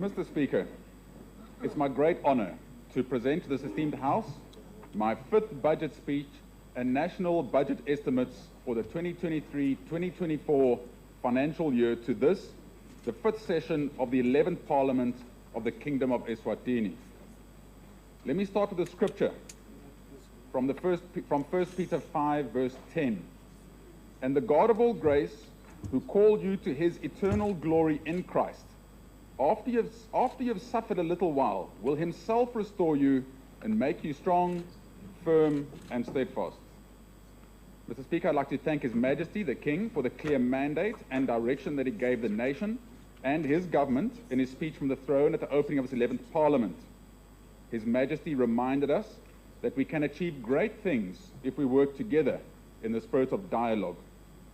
Mr. Speaker, it's my great honor to present to this esteemed House my fifth budget speech and national budget estimates for the 2023-2024 financial year to this, the fifth session of the 11th Parliament of the Kingdom of Eswatini. Let me start with the scripture from 1 Peter 5, verse 10. And the God of all grace, who called you to his eternal glory in Christ, after you have suffered a little while, will himself restore you and make you strong, firm, and steadfast. Mr. Speaker, I'd like to thank His Majesty, the King, for the clear mandate and direction that he gave the nation and his government in his speech from the throne at the opening of his 11th Parliament. His Majesty reminded us that we can achieve great things if we work together in the spirit of dialogue,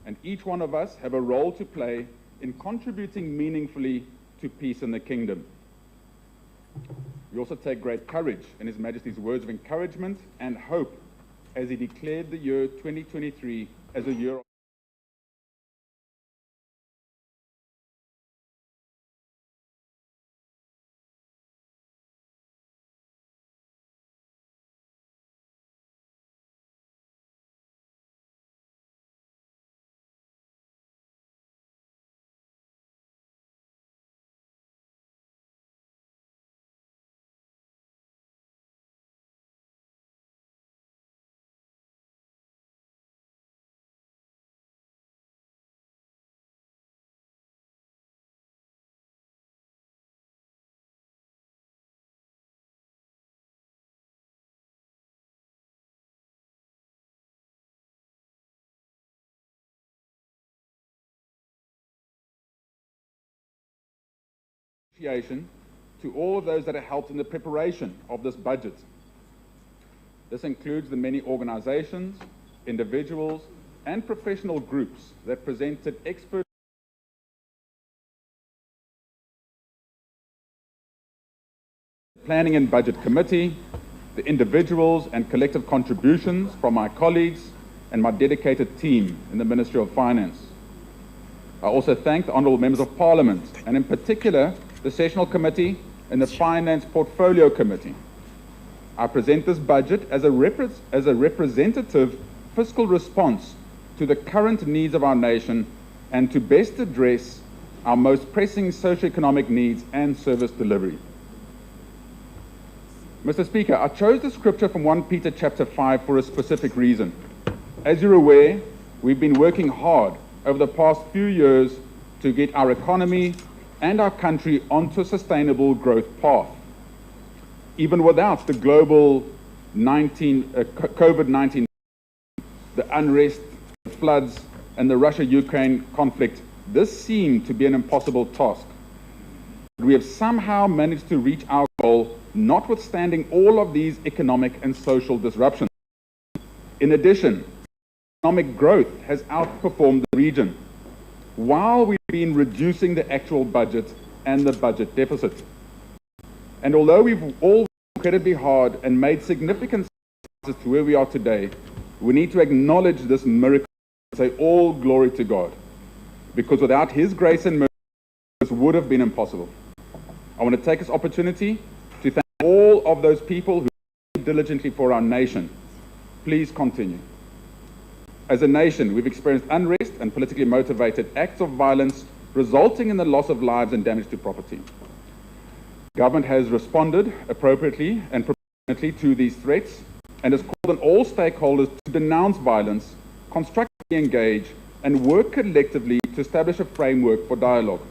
and each one of us have a role to play in contributing meaningfully to peace in the kingdom. We also take great courage in His Majesty's words of encouragement and hope as he declared the year 2023 as a year of appreciation to all of those that have helped in the preparation of this budget. This includes the many organizations, individuals, and professional groups that presented expert Planning and Budget Committee, the individuals and collective contributions from my colleagues and my dedicated team in the Ministry of Finance. I also thank the Honourable Members of Parliament, and in particular, the Sessional Committee and the Finance Portfolio Committee. I present this budget as a representative fiscal response to the current needs of our nation and to best address our most pressing socioeconomic needs and service delivery. Mr. Speaker, I chose the scripture from 1 Peter chapter 5 for a specific reason. As you're aware, we've been working hard over the past few years to get our economy and our country onto a sustainable growth path. Even without the global COVID-19, the unrest, the floods, and the Russia-Ukraine conflict, this seemed to be an impossible task. We have somehow managed to reach our goal, notwithstanding all of these economic and social disruptions. In addition, economic growth has outperformed the region, while we've been reducing the actual budget and the budget deficit. And although we've all worked incredibly hard and made significant steps to where we are today, we need to acknowledge this miracle and say all glory to God, because without His grace and mercy, this would have been impossible. I want to take this opportunity to thank all of those people who work diligently for our nation. Please continue. As a nation, we've experienced unrest and politically motivated acts of violence resulting in the loss of lives and damage to property. Government has responded appropriately and proportionately to these threats and has called on all stakeholders to denounce violence, constructively engage, and work collectively to establish a framework for dialogue.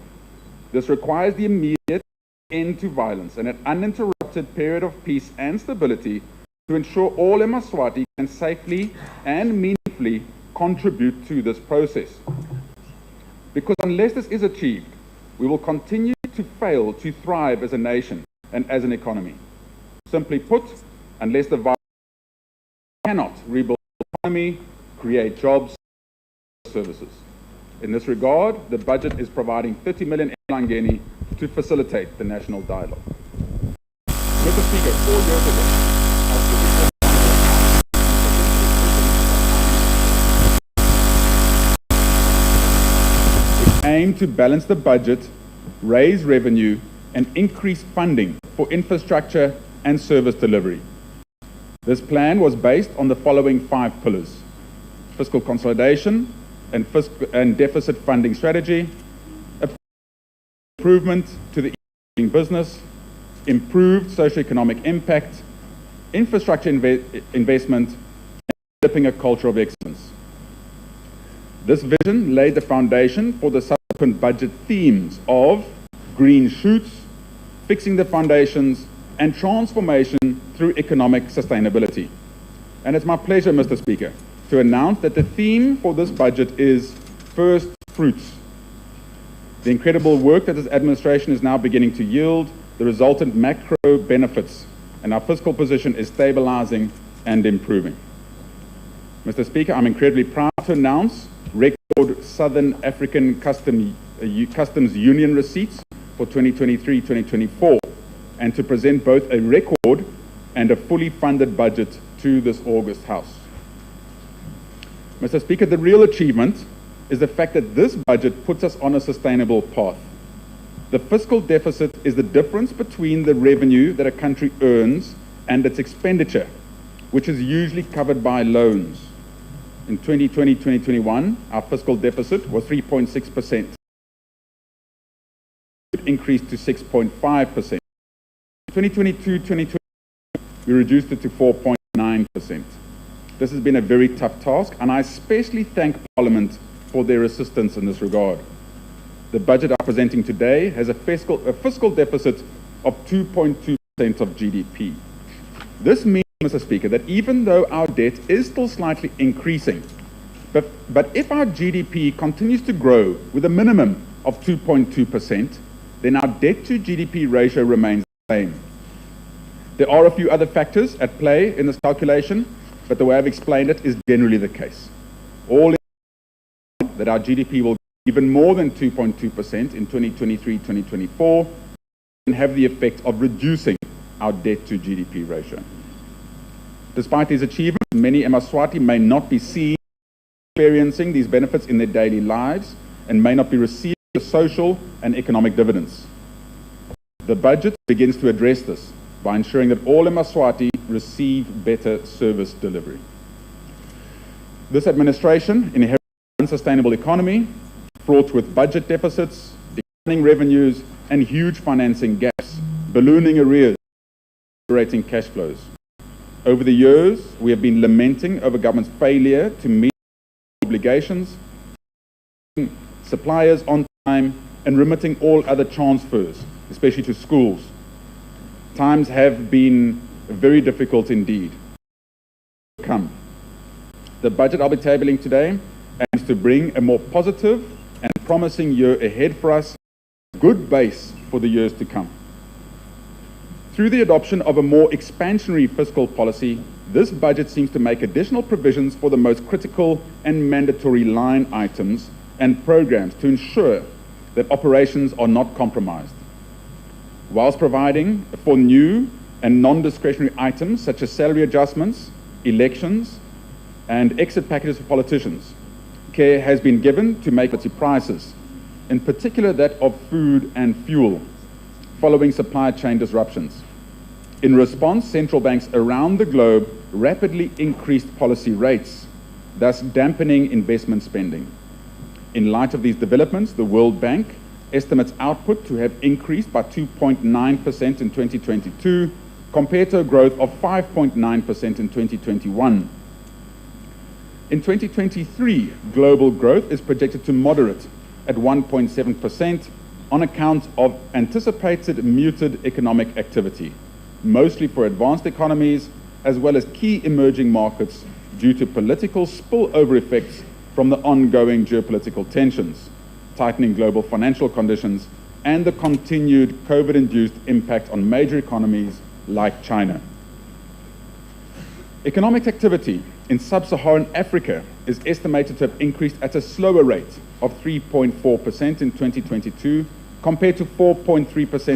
This requires the immediate end to violence and an uninterrupted period of peace and stability to ensure all Yemaswati can safely and meaningfully contribute to this process. Because unless this is achieved, we will continue to fail to thrive as a nation and as an economy. Simply put, unless the violence cannot rebuild the economy, create jobs, and services. In this regard, the budget is providing 30 million Langeni to facilitate the national dialogue. Mr. Speaker, 4 years ago, aim to balance the budget, raise revenue, and increased funding for infrastructure and service delivery. This plan was based on the following 5 pillars: fiscal consolidation and deficit funding strategy, improvement to the business, improved socioeconomic impact, infrastructure investment, and developing a culture of excellence. This vision laid the foundation for the subsequent budget themes of green shoots, fixing the foundations, and transformation through economic sustainability. And it's my pleasure, Mr. Speaker, to announce that the theme for this budget is first fruits. The incredible work that this administration is now beginning to yield, the resultant macro benefits, and our fiscal position is stabilizing and improving. Mr. Speaker, I'm incredibly proud to announce record Southern African Customs Union receipts for 2023-2024, and to present both a record and a fully funded budget to this August House. Mr. Speaker, the real achievement is the fact that this budget puts us on a sustainable path. The fiscal deficit is the difference between the revenue that a country earns and its expenditure, which is usually covered by loans. In 2020-2021, our fiscal deficit was 3.6%. It increased to 6.5%. 2022-2023, we reduced it to 4.9%. This has been a very tough task, and I especially thank Parliament for their assistance in this regard. The budget I'm presenting today has a fiscal deficit of 2.2% of GDP. This means, Mr. Speaker, that even though our debt is still slightly increasing, but if our GDP continues to grow with a minimum of 2.2%, then our debt to GDP ratio remains the same. There are a few other factors at play in this calculation, but the way I've explained it is generally the case. All in that our GDP will even more than 2.2% in 2023-2024 and have the effect of reducing our debt to GDP ratio. Despite these achievements, many Yemaswati may not be experiencing these benefits in their daily lives and may not be receiving the social and economic dividends. The budget begins to address this by ensuring that all Yemaswati receive better service delivery. This administration inherits an unsustainable economy fraught with budget deficits, declining revenues, and huge financing gaps, ballooning arrears, generating cash flows. Over the years, we have been lamenting over government's failure to meet obligations, suppliers on time, and remitting all other transfers, especially to schools. Times have been very difficult indeed. The budget I'll be tabling today aims to bring a more positive and promising year ahead for us, a good base for the years to come. Through the adoption of a more expansionary fiscal policy, this budget seems to make additional provisions for the most critical and mandatory line items and programs to ensure that operations are not compromised, whilst providing for new and non-discretionary items such as salary adjustments, elections, and exit packages for politicians. Care has been given to make prices, in particular that of food and fuel, following supply chain disruptions. In response, central banks around the globe rapidly increased policy rates, thus dampening investment spending. In light of these developments, the World Bank estimates output to have increased by 2.9% in 2022, compared to a growth of 5.9% in 2021. In 2023, global growth is projected to moderate at 1.7% on account of anticipated muted economic activity, mostly for advanced economies as well as key emerging markets due to political spillover effects from the ongoing geopolitical tensions, tightening global financial conditions, and the continued COVID-induced impact on major economies like China. Economic activity in sub-Saharan Africa is estimated to have increased at a slower rate of 3.4% in 2022 compared to 4.3%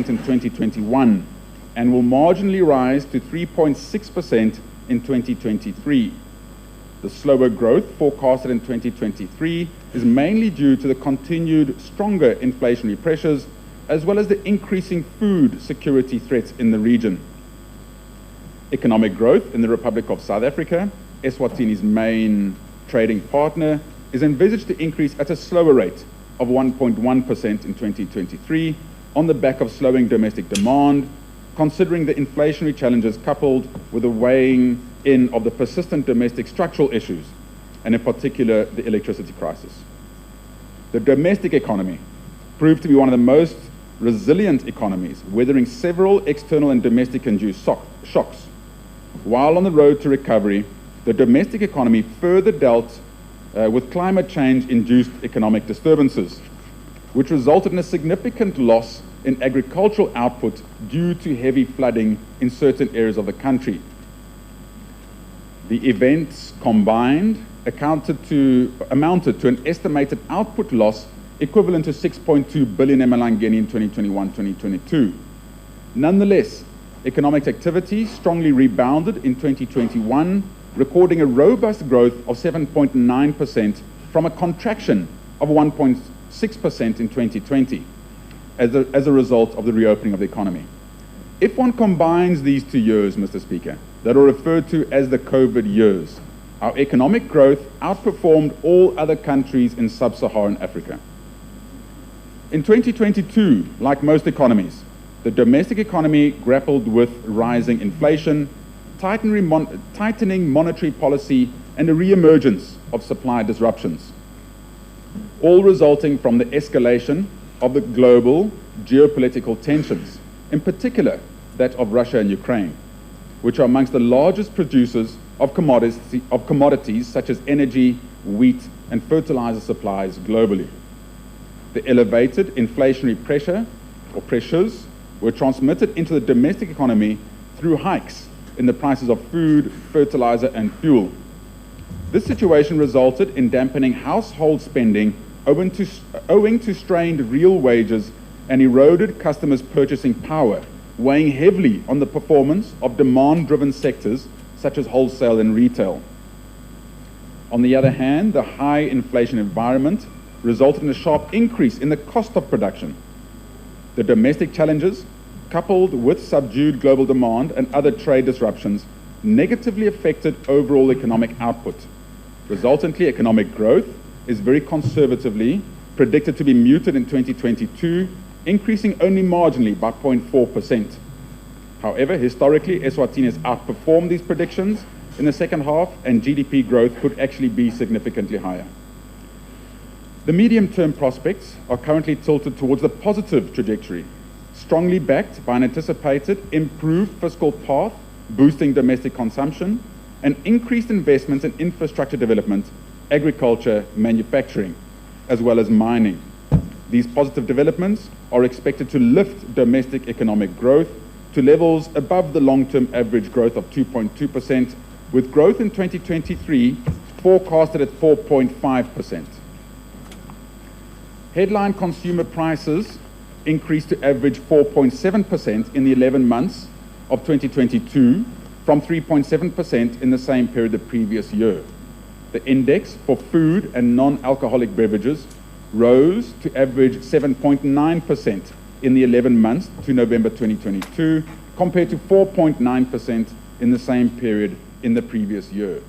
in 2021, and will marginally rise to 3.6% in 2023. The slower growth forecasted in 2023 is mainly due to the continued stronger inflationary pressures as well as the increasing food security threats in the region. Economic growth in the Republic of South Africa, Eswatini's main trading partner, is envisaged to increase at a slower rate of 1.1% in 2023 on the back of slowing domestic demand, considering the inflationary challenges coupled with the weighing in of the persistent domestic structural issues, and in particular the electricity crisis. The domestic economy proved to be one of the most resilient economies, weathering several external and domestic-induced shocks. While on the road to recovery, the domestic economy further dealt with climate change-induced economic disturbances, which resulted in a significant loss in agricultural output due to heavy flooding in certain areas of the country. The events combined amounted to an estimated output loss equivalent to 6.2 billion emalangeni in 2021-2022. Nonetheless, economic activity strongly rebounded in 2021, recording a robust growth of 7.9% from a contraction of 1.6% in 2020 as a result of the reopening of the economy. If one combines these 2 years, Mr. Speaker, that are referred to as the COVID years, our economic growth outperformed all other countries in sub-Saharan Africa. In 2022, like most economies, the domestic economy grappled with rising inflation, tightening monetary policy, and a re-emergence of supply disruptions, all resulting from the escalation of the global geopolitical tensions, in particular that of Russia and Ukraine, which are amongst the largest producers of commodities such as energy, wheat, and fertilizer supplies globally. The elevated inflationary pressures were transmitted into the domestic economy through hikes in the prices of food, fertilizer, and fuel. This situation resulted in dampening household spending owing to strained real wages and eroded customers' purchasing power, weighing heavily on the performance of demand-driven sectors such as wholesale and retail. On the other hand, the high inflation environment resulted in a sharp increase in the cost of production. The domestic challenges, coupled with subdued global demand and other trade disruptions, negatively affected overall economic output. Resultantly, economic growth is very conservatively predicted to be muted in 2022, increasing only marginally by 0.4%. However, historically, Eswatini has outperformed these predictions in the second half, and GDP growth could actually be significantly higher. The medium-term prospects are currently tilted towards the positive trajectory, strongly backed by an anticipated improved fiscal path, boosting domestic consumption, and increased investments in infrastructure development, agriculture, manufacturing, as well as mining. These positive developments are expected to lift domestic economic growth to levels above the long-term average growth of 2.2%, with growth in 2023 forecasted at 4.5%. Headline consumer prices increased to average 4.7% in the 11 months of 2022 from 3.7% in the same period the previous year. The index for food and non-alcoholic beverages rose to average 7.9% in the 11 months to November 2022, compared to 4.9% in the same period in the previous year.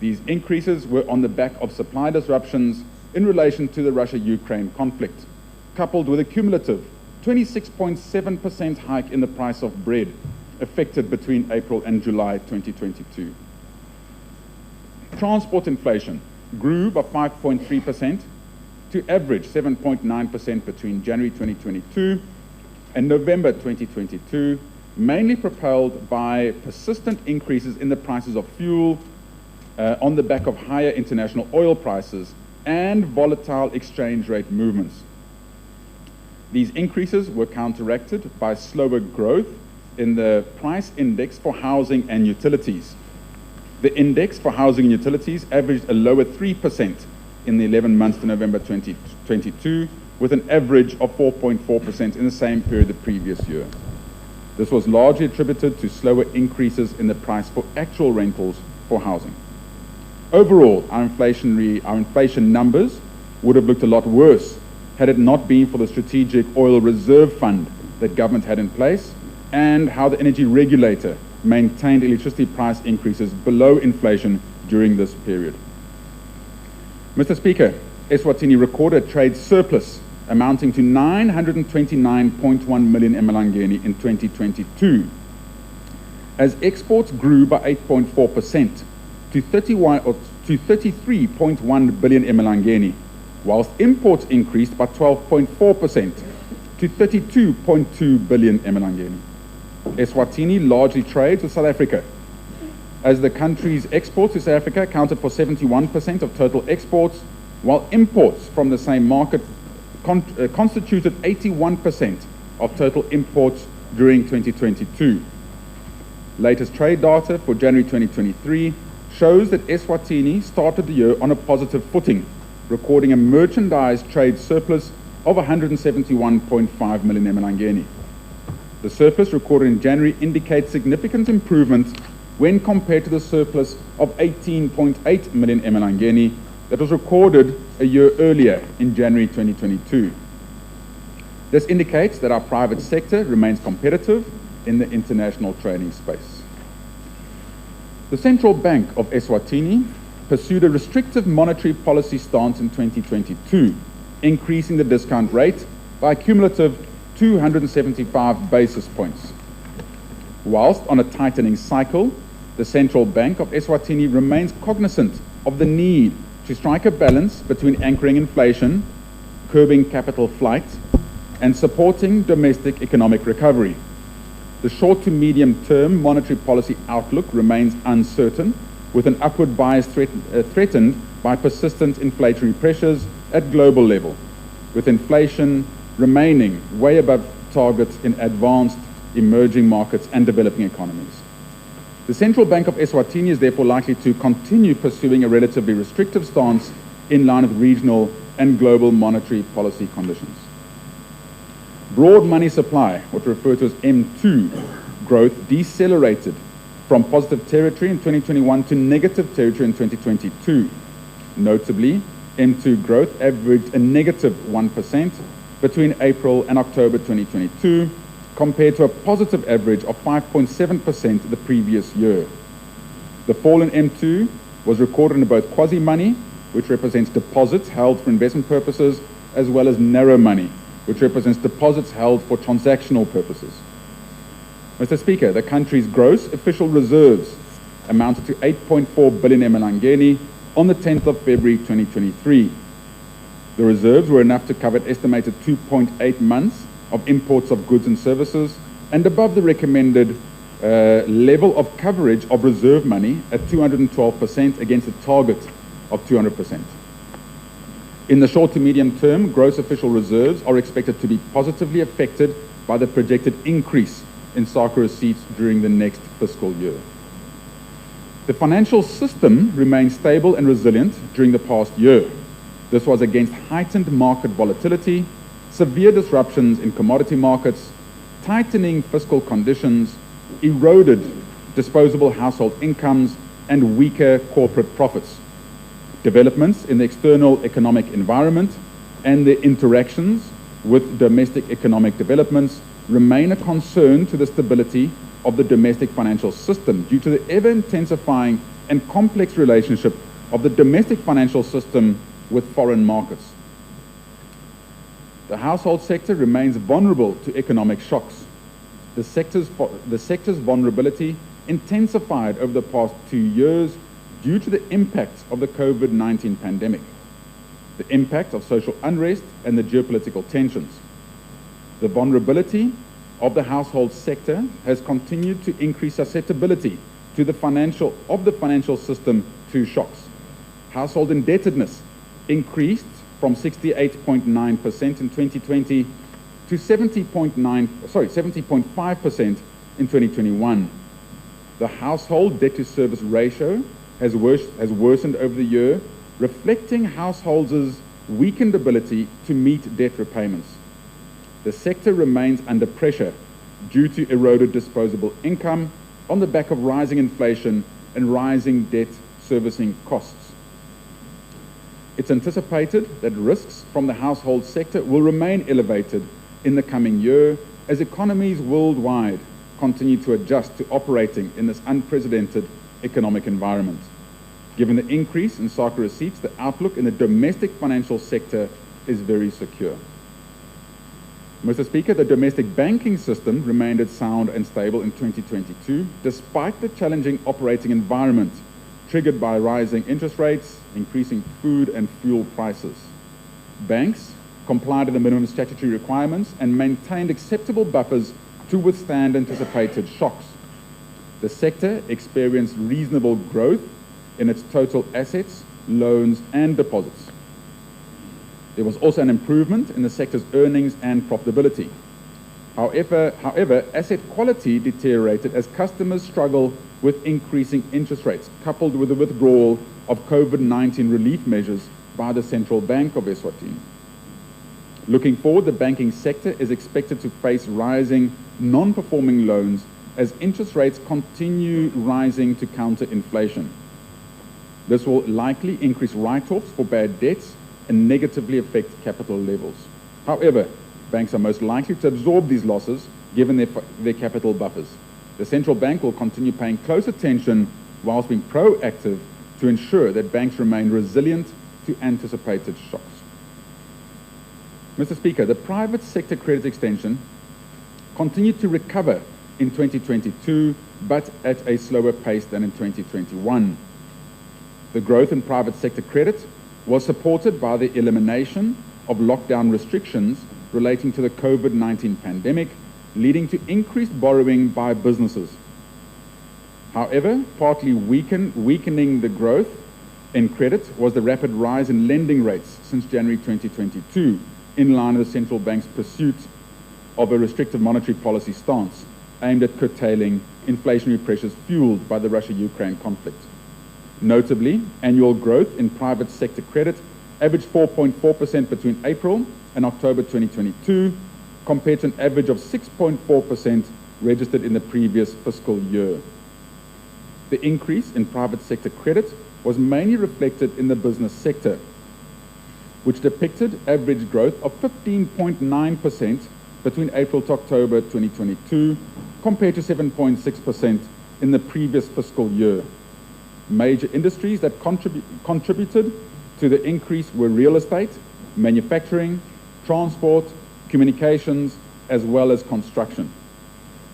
These increases were on the back of supply disruptions in relation to the Russia-Ukraine conflict, coupled with a cumulative 26.7% hike in the price of bread effected between April and July 2022. Transport inflation grew by 5.3% to average 7.9% between January 2022 and November 2022, mainly propelled by persistent increases in the prices of fuel on the back of higher international oil prices and volatile exchange rate movements. These increases were counteracted by slower growth in the price index for housing and utilities. The index for housing and utilities averaged a lower 3% in the 11 months to November 2022, with an average of 4.4% in the same period the previous year. This was largely attributed to slower increases in the price for actual rentals for housing. Overall, our inflation numbers would have looked a lot worse had it not been for the Strategic Oil Reserve Fund that government had in place, and how the energy regulator maintained electricity price increases below inflation during this period. Mr. Speaker, Eswatini recorded a trade surplus amounting to 929.1 million emalangeni in 2022, as exports grew by 8.4% to 33.1 billion emalangeni, whilst imports increased by 12.4% to 32.2 billion emalangeni. Eswatini largely trades with South Africa, as the country's exports to South Africa accounted for 71% of total exports, while imports from the same market constituted 81% of total imports during 2022. Latest trade data for January 2023 shows that Eswatini started the year on a positive footing, recording a merchandise trade surplus of 171.5 million emalangeni. The surplus recorded in January indicates significant improvement when compared to the surplus of 18.8 million emalangeni that was recorded a year earlier in January 2022. This indicates that our private sector remains competitive in the international trading space. The Central Bank of Eswatini pursued a restrictive monetary policy stance in 2022, increasing the discount rate by a cumulative 275 basis points. Whilst on a tightening cycle, the Central Bank of Eswatini remains cognizant of the need to strike a balance between anchoring inflation, curbing capital flight, and supporting domestic economic recovery. The short to medium term monetary policy outlook remains uncertain, with an upward bias threatened by persistent inflationary pressures at global level, with inflation remaining way above targets in advanced emerging markets and developing economies. The Central Bank of Eswatini is therefore likely to continue pursuing a relatively restrictive stance in line with regional and global monetary policy conditions. Broad money supply, what we refer to as M2 growth, decelerated from positive territory in 2021 to negative territory in 2022. Notably, M2 growth averaged a negative 1% between April and October 2022, compared to a positive average of 5.7% the previous year. The fall in M2 was recorded in both quasi-money, which represents deposits held for investment purposes, as well as narrow money, which represents deposits held for transactional purposes. Mr. Speaker, the country's gross official reserves amounted to 8.4 billion emalangeni on the 10th of February 2023. The reserves were enough to cover an estimated 2.8 months of imports of goods and services, and above the recommended level of coverage of reserve money at 212% against a target of 200%. In the short to medium term, gross official reserves are expected to be positively affected by the projected increase in SACA receipts during the next fiscal year. The financial system remained stable and resilient during the past year. This was against heightened market volatility, severe disruptions in commodity markets, tightening fiscal conditions, eroded disposable household incomes, and weaker corporate profits. Developments in the external economic environment and the interactions with domestic economic developments remain a concern to the stability of the domestic financial system due to the ever-intensifying and complex relationship of the domestic financial system with foreign markets. The household sector remains vulnerable to economic shocks. The sector's vulnerability intensified over the past 2 years due to the impacts of the COVID-19 pandemic, the impact of social unrest, and the geopolitical tensions. The vulnerability of the household sector has continued to increase susceptibility to the financial system to shocks. Household indebtedness increased from 68.9% in 2020 to 70.5% in 2021. The household debt-to-service ratio has worsened over the year, reflecting households' weakened ability to meet debt repayments. The sector remains under pressure due to eroded disposable income on the back of rising inflation and rising debt servicing costs. It's anticipated that risks from the household sector will remain elevated in the coming year as economies worldwide continue to adjust to operating in this unprecedented economic environment. Given the increase in SACA receipts, the outlook in the domestic financial sector is very secure. Mr. Speaker, the domestic banking system remained sound and stable in 2022, despite the challenging operating environment triggered by rising interest rates, increasing food and fuel prices. Banks complied with the minimum statutory requirements and maintained acceptable buffers to withstand anticipated shocks. The sector experienced reasonable growth in its total assets, loans, and deposits. There was also an improvement in the sector's earnings and profitability. However, asset quality deteriorated as customers struggle with increasing interest rates, coupled with the withdrawal of COVID-19 relief measures by the Central Bank of Eswatini. Looking forward, the banking sector is expected to face rising non-performing loans as interest rates continue rising to counter inflation. This will likely increase write-offs for bad debts and negatively affect capital levels. However, banks are most likely to absorb these losses given their capital buffers. The central bank will continue paying close attention whilst being proactive to ensure that banks remain resilient to anticipated shocks. Mr. Speaker, the private sector credit extension continued to recover in 2022, but at a slower pace than in 2021. The growth in private sector credit was supported by the elimination of lockdown restrictions relating to the COVID-19 pandemic, leading to increased borrowing by businesses. However, partly weakening the growth in credit was the rapid rise in lending rates since January 2022, in line with the central bank's pursuit of a restrictive monetary policy stance aimed at curtailing inflationary pressures fueled by the Russia-Ukraine conflict. Notably, annual growth in private sector credit averaged 4.4% between April and October 2022, compared to an average of 6.4% registered in the previous fiscal year. The increase in private sector credit was mainly reflected in the business sector, which depicted average growth of 15.9% between April to October 2022, compared to 7.6% in the previous fiscal year. Major industries that contributed to the increase were real estate, manufacturing, transport, communications, as well as construction.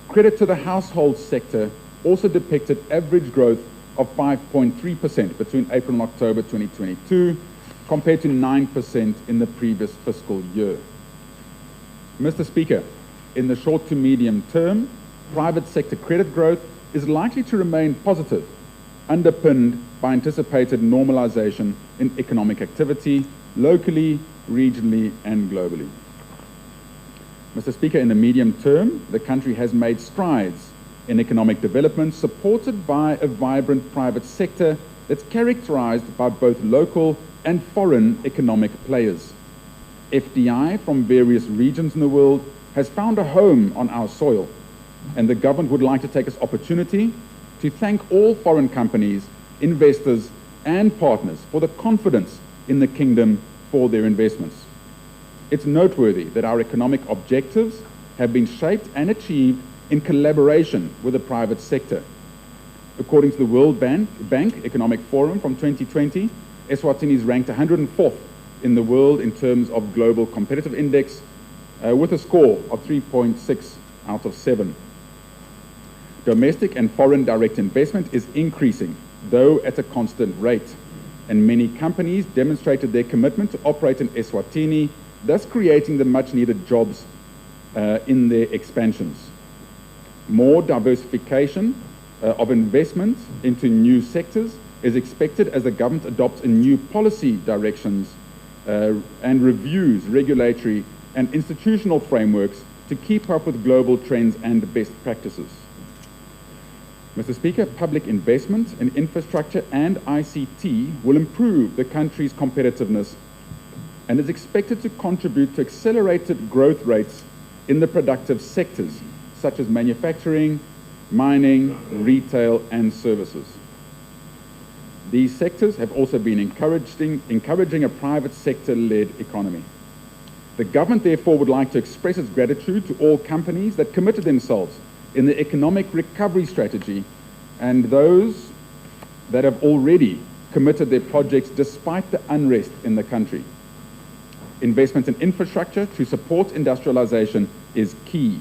Credit to the household sector also depicted average growth of 5.3% between April and October 2022, compared to 9% in the previous fiscal year. Mr. Speaker, in the short to medium term, private sector credit growth is likely to remain positive, underpinned by anticipated normalization in economic activity locally, regionally, and globally. Mr. Speaker, in the medium term, the country has made strides in economic development supported by a vibrant private sector that's characterized by both local and foreign economic players. FDI from various regions in the world has found a home on our soil, and the government would like to take this opportunity to thank all foreign companies, investors, and partners for the confidence in the kingdom for their investments. It's noteworthy that our economic objectives have been shaped and achieved in collaboration with the private sector. According to the World Bank Economic Forum from 2020, Eswatini is ranked 104th in the world in terms of Global Competitive Index, with a score of 3.6 out of 7. Domestic and foreign direct investment is increasing, though at a constant rate, and many companies demonstrated their commitment to operate in Eswatini, thus creating the much-needed jobs in their expansions. More diversification of investment into new sectors is expected as the government adopts a new policy directions and reviews regulatory and institutional frameworks to keep up with global trends and best practices. Mr. Speaker, public investment in infrastructure and ICT will improve the country's competitiveness and is expected to contribute to accelerated growth rates in the productive sectors such as manufacturing, mining, retail, and services. These sectors have also been encouraging a private sector-led economy. The government, therefore, would like to express its gratitude to all companies that committed themselves in the economic recovery strategy and those that have already committed their projects despite the unrest in the country. Investment in infrastructure to support industrialization is key.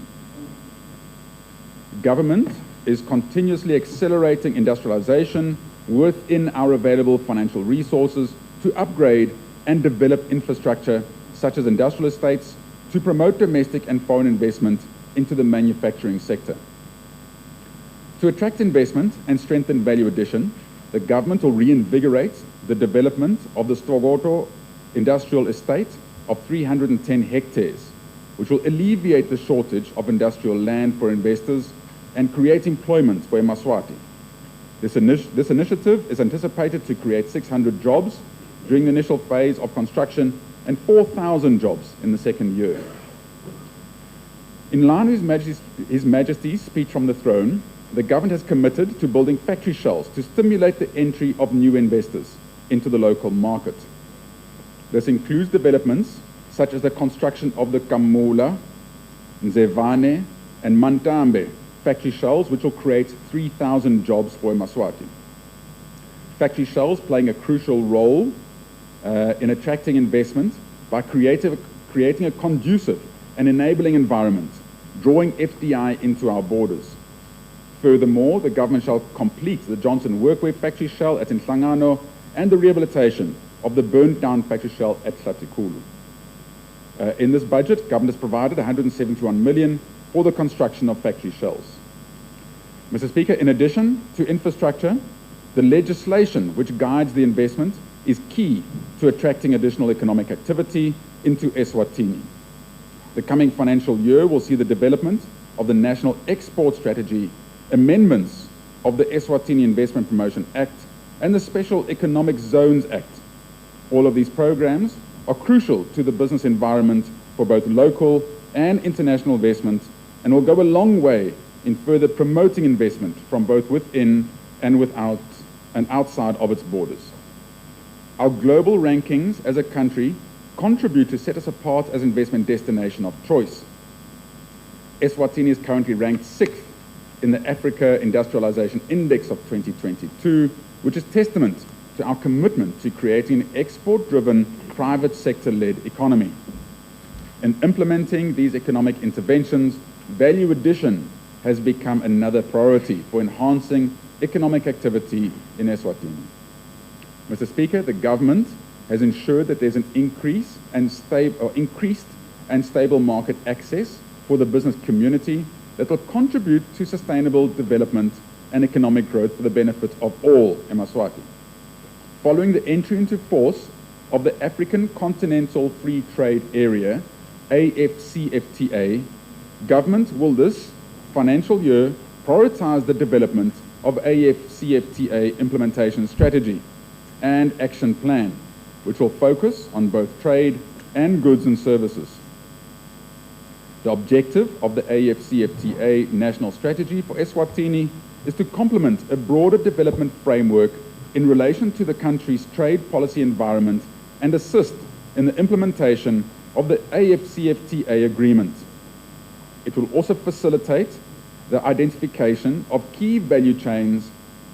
Government is continuously accelerating industrialization within our available financial resources to upgrade and develop infrastructure such as industrial estates to promote domestic and foreign investment into the manufacturing sector. To attract investment and strengthen value addition, the government will reinvigorate the development of the Strogoto industrial estate of 310 hectares, which will alleviate the shortage of industrial land for investors and create employment for Yemaswati. This initiative is anticipated to create 600 jobs during the initial phase of construction and 4,000 jobs in the second year. In line with His Majesty's speech from the throne, the government has committed to building factory shells to stimulate the entry of new investors into the local market. This includes developments such as the construction of the Kamula, Nzevane, and Mantambe factory shells, which will create 3,000 jobs for Yemaswati. Factory shells playing a crucial role in attracting investment by creating a conducive and enabling environment, drawing FDI into our borders. Furthermore, the government shall complete the Johnson Workwear factory shell at Nhlangano and the rehabilitation of the burnt-down factory shell at Tlatikulu. In this budget, government has provided 171 million for the construction of factory shells. Mr. Speaker, in addition to infrastructure, the legislation which guides the investment is key to attracting additional economic activity into Eswatini. The coming financial year will see the development of the National Export Strategy, amendments of the Eswatini Investment Promotion Act, and the Special Economic Zones Act. All of these programs are crucial to the business environment for both local and international investment and will go a long way in further promoting investment from both within and without and outside of its borders. Our global rankings as a country contribute to set us apart as investment destination of choice. Eswatini is currently ranked 6th in the Africa Industrialization Index of 2022, which is testament to our commitment to creating an export-driven, private sector-led economy. In implementing these economic interventions, value addition has become another priority for enhancing economic activity in Eswatini. Mr. Speaker, the government has ensured that there's an increased and stable market access for the business community that will contribute to sustainable development and economic growth for the benefit of all Yemaswati. Following the entry into force of the African Continental Free Trade Area, AFCFTA, government will this financial year prioritize the development of AFCFTA implementation strategy and action plan, which will focus on both trade and goods and services. The objective of the AFCFTA national strategy for Eswatini is to complement a broader development framework in relation to the country's trade policy environment and assist in the implementation of the AFCFTA agreement. It will also facilitate the identification of key value chains,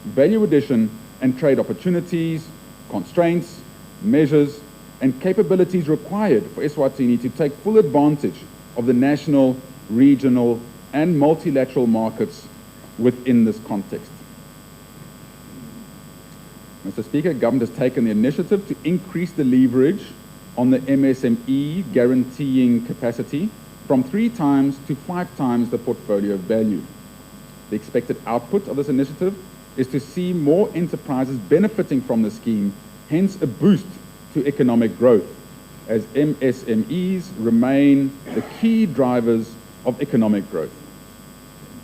value addition and trade opportunities, constraints, measures, and capabilities required for Eswatini to take full advantage of the national, regional, and multilateral markets within this context. Mr. Speaker, government has taken the initiative to increase the leverage on the MSME guaranteeing capacity from 3 times to 5 times the portfolio value. The expected output of this initiative is to see more enterprises benefiting from the scheme, hence a boost to economic growth, as MSMEs remain the key drivers of economic growth.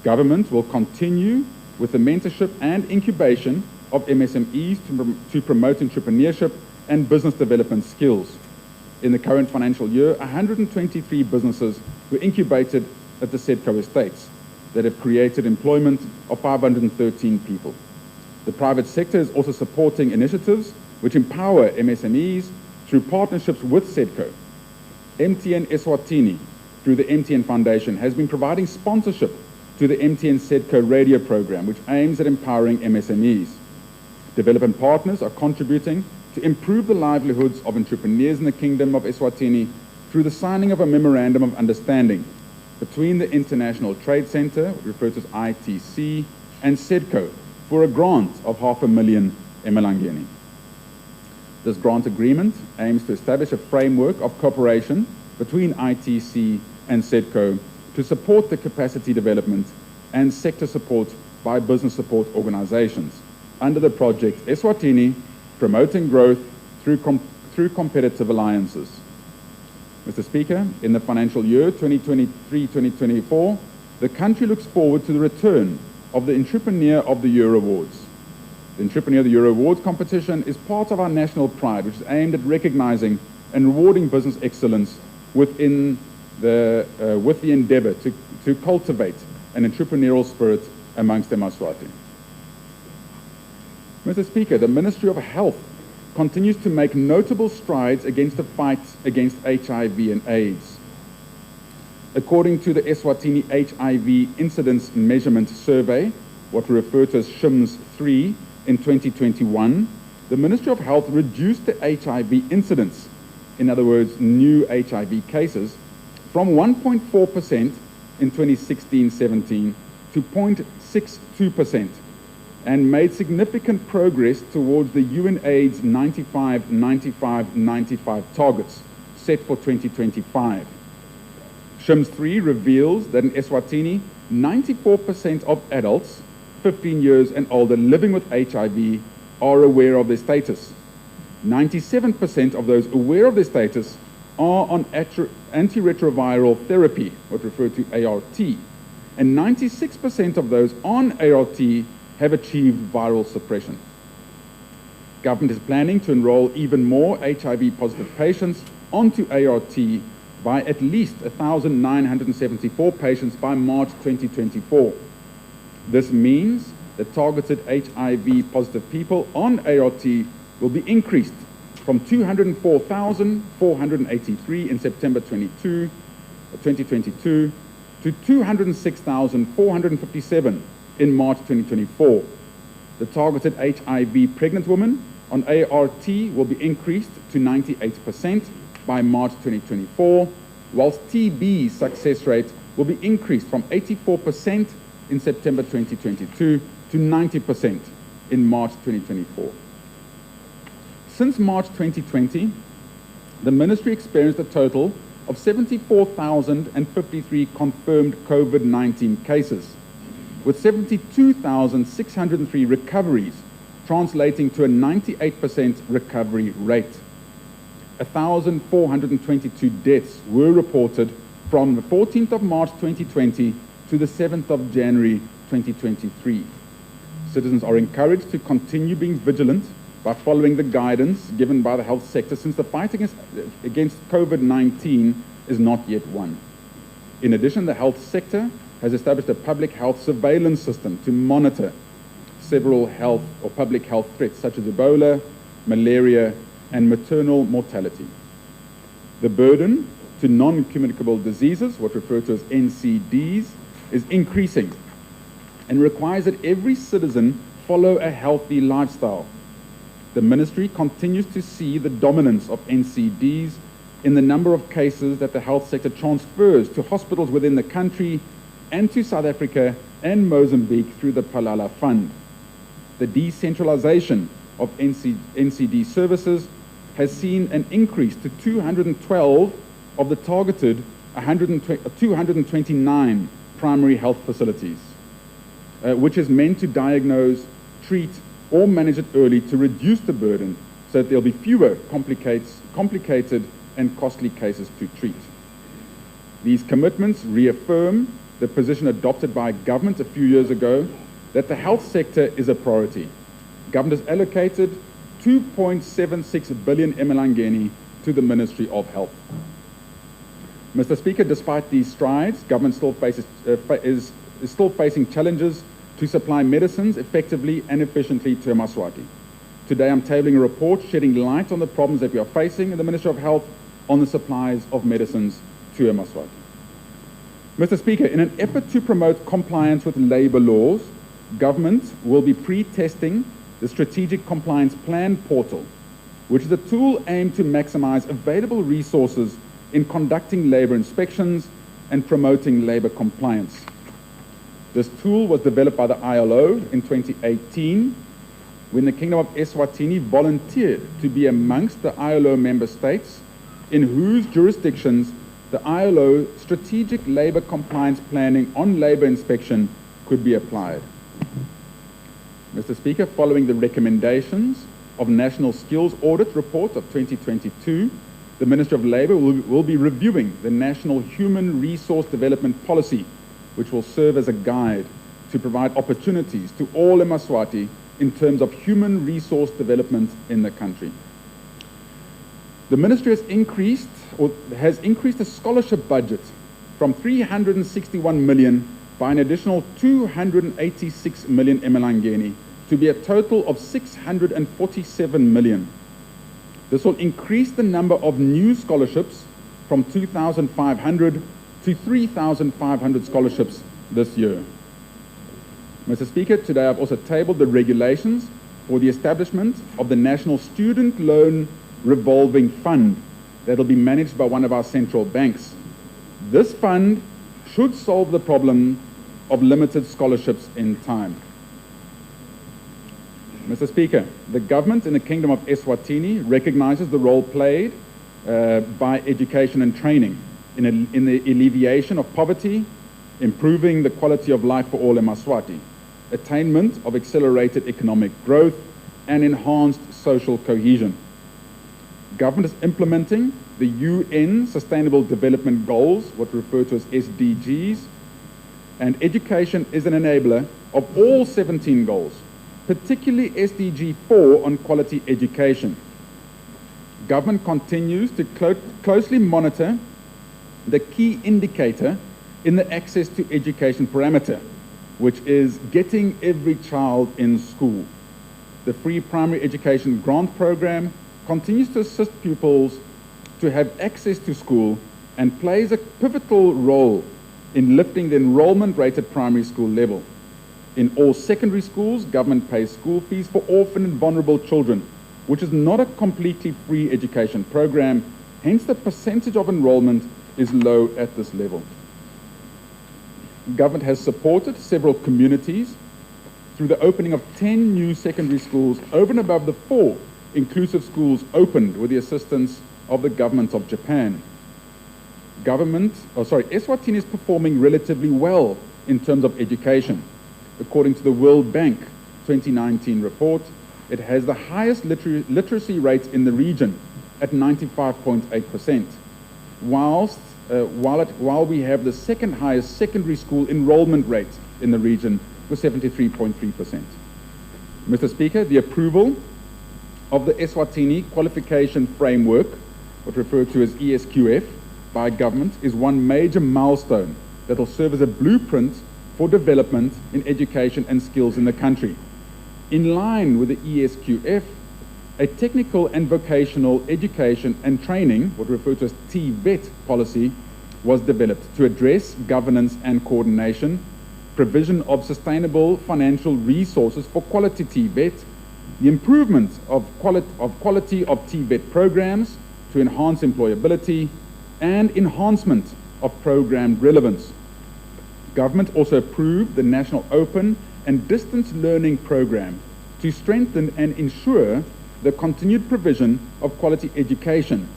Government will continue with the mentorship and incubation of MSMEs to promote entrepreneurship and business development skills. In the current financial year, 123 businesses were incubated at the SEDCO estates that have created employment of 513 people. The private sector is also supporting initiatives which empower MSMEs through partnerships with SEDCO. MTN Eswatini, through the MTN Foundation, has been providing sponsorship to the MTN SEDCO radio program, which aims at empowering MSMEs. Development partners are contributing to improve the livelihoods of entrepreneurs in the Kingdom of Eswatini through the signing of a Memorandum of Understanding between the International Trade Center, referred to as ITC, and SEDCO for a grant of $500,000 emalangeni. This grant agreement aims to establish a framework of cooperation between ITC and SEDCO to support the capacity development and sector support by business support organizations under the project Eswatini, Promoting Growth through Competitive Alliances. Mr. Speaker, in the financial year 2023-2024, the country looks forward to the return of the Entrepreneur of the Year Awards. The Entrepreneur of the Year Awards competition is part of our national pride, which is aimed at recognizing and rewarding business excellence with the endeavor to cultivate an entrepreneurial spirit amongst Yemaswati. Mr. Speaker, the Ministry of Health continues to make notable strides against the fight against HIV and AIDS. According to the Eswatini HIV Incidence Measurement Survey, what we refer to as SHIMS-3, in 2021, the Ministry of Health reduced the HIV incidence, in other words, new HIV cases, from 1.4% in 2016-17 to 0.62%, and made significant progress towards the UNAIDS 95-95-95 targets set for 2025. SHIMS-3 reveals that in Eswatini, 94% of adults 15 years and older living with HIV are aware of their status. 97% of those aware of their status are on antiretroviral therapy, what referred to ART, and 96% of those on ART have achieved viral suppression. Government is planning to enroll even more HIV-positive patients onto ART by at least 1,974 patients by March 2024. This means that targeted HIV-positive people on ART will be increased from 204,483 in September 2022 to 206,457 in March 2024. The targeted HIV pregnant women on ART will be increased to 98% by March 2024, whilst TB success rate will be increased from 84% in September 2022 to 90% in March 2024. Since March 2020, the Ministry experienced a total of 74,053 confirmed COVID-19 cases, with 72,603 recoveries, translating to a 98% recovery rate. 1,422 deaths were reported from the 14th of March 2020 to the 7th of January 2023. Citizens are encouraged to continue being vigilant by following the guidance given by the health sector, since the fight against COVID-19 is not yet won. In addition, the health sector has established a public health surveillance system to monitor several health or public health threats such as Ebola, malaria, and maternal mortality. The burden to non-communicable diseases, what referred to as NCDs, is increasing and requires that every citizen follow a healthy lifestyle. The Ministry continues to see the dominance of NCDs in the number of cases that the health sector transfers to hospitals within the country and to South Africa and Mozambique through the Palala Fund. The decentralization of NCD services has seen an increase to 212 of the targeted 229 primary health facilities, which is meant to diagnose, treat, or manage it early to reduce the burden so that there'll be fewer complicated and costly cases to treat. These commitments reaffirm the position adopted by government a few years ago that the health sector is a priority. Government has allocated 2.76 billion emalangeni to the Ministry of Health. Mr. Speaker, despite these strides, government still is still facing challenges to supply medicines effectively and efficiently to Yemaswati. Today I'm tabling a report shedding light on the problems that we are facing in the Ministry of Health on the supplies of medicines to Yemaswati. Mr. Speaker, in an effort to promote compliance with labour laws, government will be pre-testing the Strategic Compliance Plan portal, which is a tool aimed to maximise available resources in conducting labour inspections and promoting labour compliance. This tool was developed by the ILO in 2018 when the Kingdom of Eswatini volunteered to be amongst the ILO member states in whose jurisdictions the ILO Strategic Labour Compliance Planning on labour inspection could be applied. Mr. Speaker, following the recommendations of National Skills Audit Report of 2022, the Ministry of Labour will be reviewing the National Human Resource Development Policy, which will serve as a guide to provide opportunities to all Yemaswati in terms of human resource development in the country. The Ministry has increased the scholarship budget from 361 million by an additional 286 million emalangeni to be a total of 647 million. This will increase the number of new scholarships from 2,500 to 3,500 scholarships this year. Mr. Speaker, today I've also tabled the regulations for the establishment of the National Student Loan Revolving Fund that will be managed by one of our central banks. This fund should solve the problem of limited scholarships in time. Mr. Speaker, the government in the Kingdom of Eswatini recognizes the role played by education and training in the alleviation of poverty, improving the quality of life for all Yemaswati, attainment of accelerated economic growth, and enhanced social cohesion. Government is implementing the UN Sustainable Development Goals, what we refer to as SDGs, and education is an enabler of all 17 goals, particularly SDG 4 on quality education. Government continues to closely monitor the key indicator in the access to education parameter, which is getting every child in school. The Free Primary Education Grant Program continues to assist pupils to have access to school and plays a pivotal role in lifting the enrollment rate at primary school level. In all secondary schools, government pays school fees for orphan and vulnerable children, which is not a completely free education program, hence the percentage of enrollment is low at this level. Government has supported several communities through the opening of 10 new secondary schools over and above the 4 inclusive schools opened with the assistance of the government of Japan. Eswatini is performing relatively well in terms of education. According to the World Bank 2019 report, it has the highest literacy rates in the region at 95.8%, while we have the second highest secondary school enrollment rate in the region with 73.3%. Mr. Speaker, the approval of the Eswatini Qualification Framework, what referred to as ESQF, by government is one major milestone that will serve as a blueprint for development in education and skills in the country. In line with the ESQF, a technical and vocational education and training, what referred to as TVET policy, was developed to address governance and coordination, provision of sustainable financial resources for quality TVET, the improvement of quality of TVET programs to enhance employability, and enhancement of program relevance. Government also approved the National Open and Distance Learning Program to strengthen and ensure the continued provision of quality education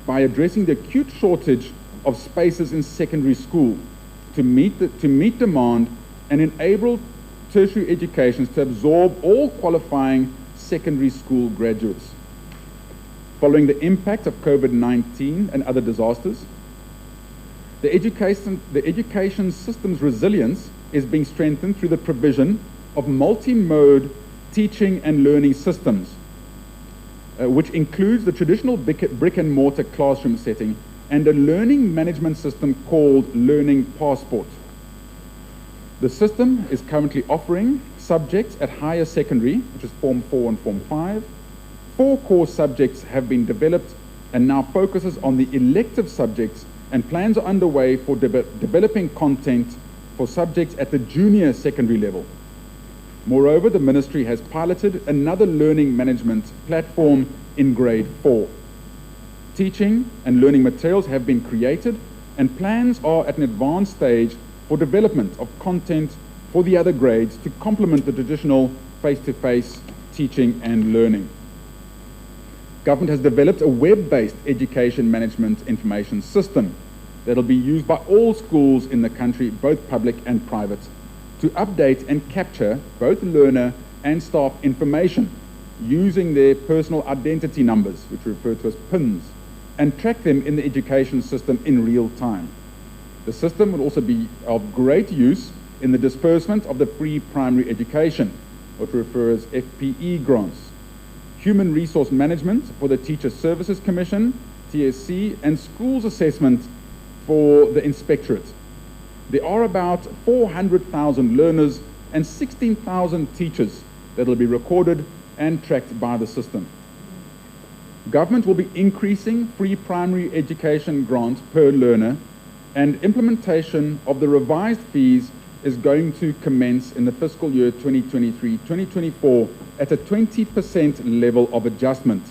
by addressing the acute shortage of spaces in secondary school to meet demand and enable tertiary educations to absorb all qualifying secondary school graduates. Following the impact of COVID-19 and other disasters, the education system's resilience is being strengthened through the provision of multi-mode teaching and learning systems, which includes the traditional brick and mortar classroom setting and a learning management system called Learning Passport. The system is currently offering subjects at higher secondary, which is Form 4 and Form 5. 4 core subjects have been developed and now focuses on the elective subjects, and plans are underway for developing content for subjects at the junior secondary level. Moreover, the ministry has piloted another learning management platform in grade 4. Teaching and learning materials have been created, and plans are at an advanced stage for development of content for the other grades to complement the traditional face-to-face teaching and learning. Government has developed a web-based education management information system that will be used by all schools in the country, both public and private, to update and capture both learner and staff information using their personal identity numbers, which are referred to as PINs, and track them in the education system in real time. The system will also be of great use in the disbursement of the free primary education, what we refer as FPE grants, human resource management for the Teacher Services Commission, TSC, and schools assessment for the inspectorate. There are about 400,000 learners and 16,000 teachers that will be recorded and tracked by the system. Government will be increasing free primary education grants per learner, and implementation of the revised fees is going to commence in the fiscal year 2023-2024 at a 20% level of adjustment,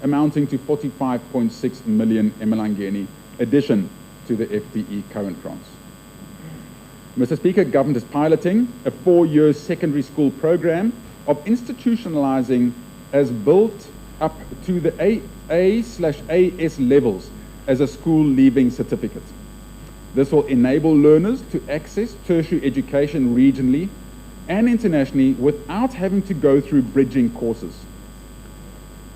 amounting to 45.6 million emalangeni, addition to the FTE current grants. Mr. Speaker, Government is piloting a 4-year secondary school program of institutionalizing as built up to the A/AS levels as a school leaving certificate. This will enable learners to access tertiary education regionally and internationally without having to go through bridging courses.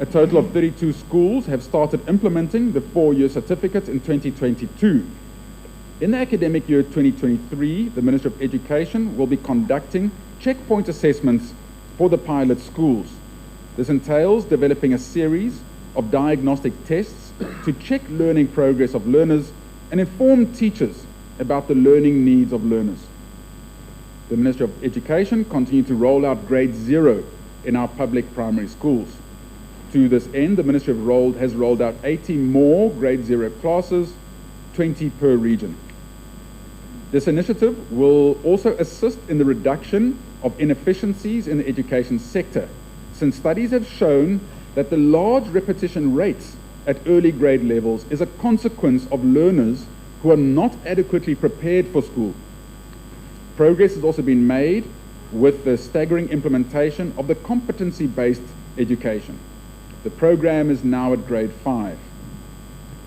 A total of 32 schools have started implementing the 4-year certificate in 2022. In the academic year 2023, the Ministry of Education will be conducting checkpoint assessments for the pilot schools. This entails developing a series of diagnostic tests to check learning progress of learners and inform teachers about the learning needs of learners. The Ministry of Education continues to roll out grade 0 in our public primary schools. To this end, the Ministry has rolled out 80 more grade 0 classes, 20 per region. This initiative will also assist in the reduction of inefficiencies in the education sector, since studies have shown that the large repetition rates at early grade levels is a consequence of learners who are not adequately prepared for school. Progress has also been made with the staggering implementation of the competency-based education. The program is now at grade 5.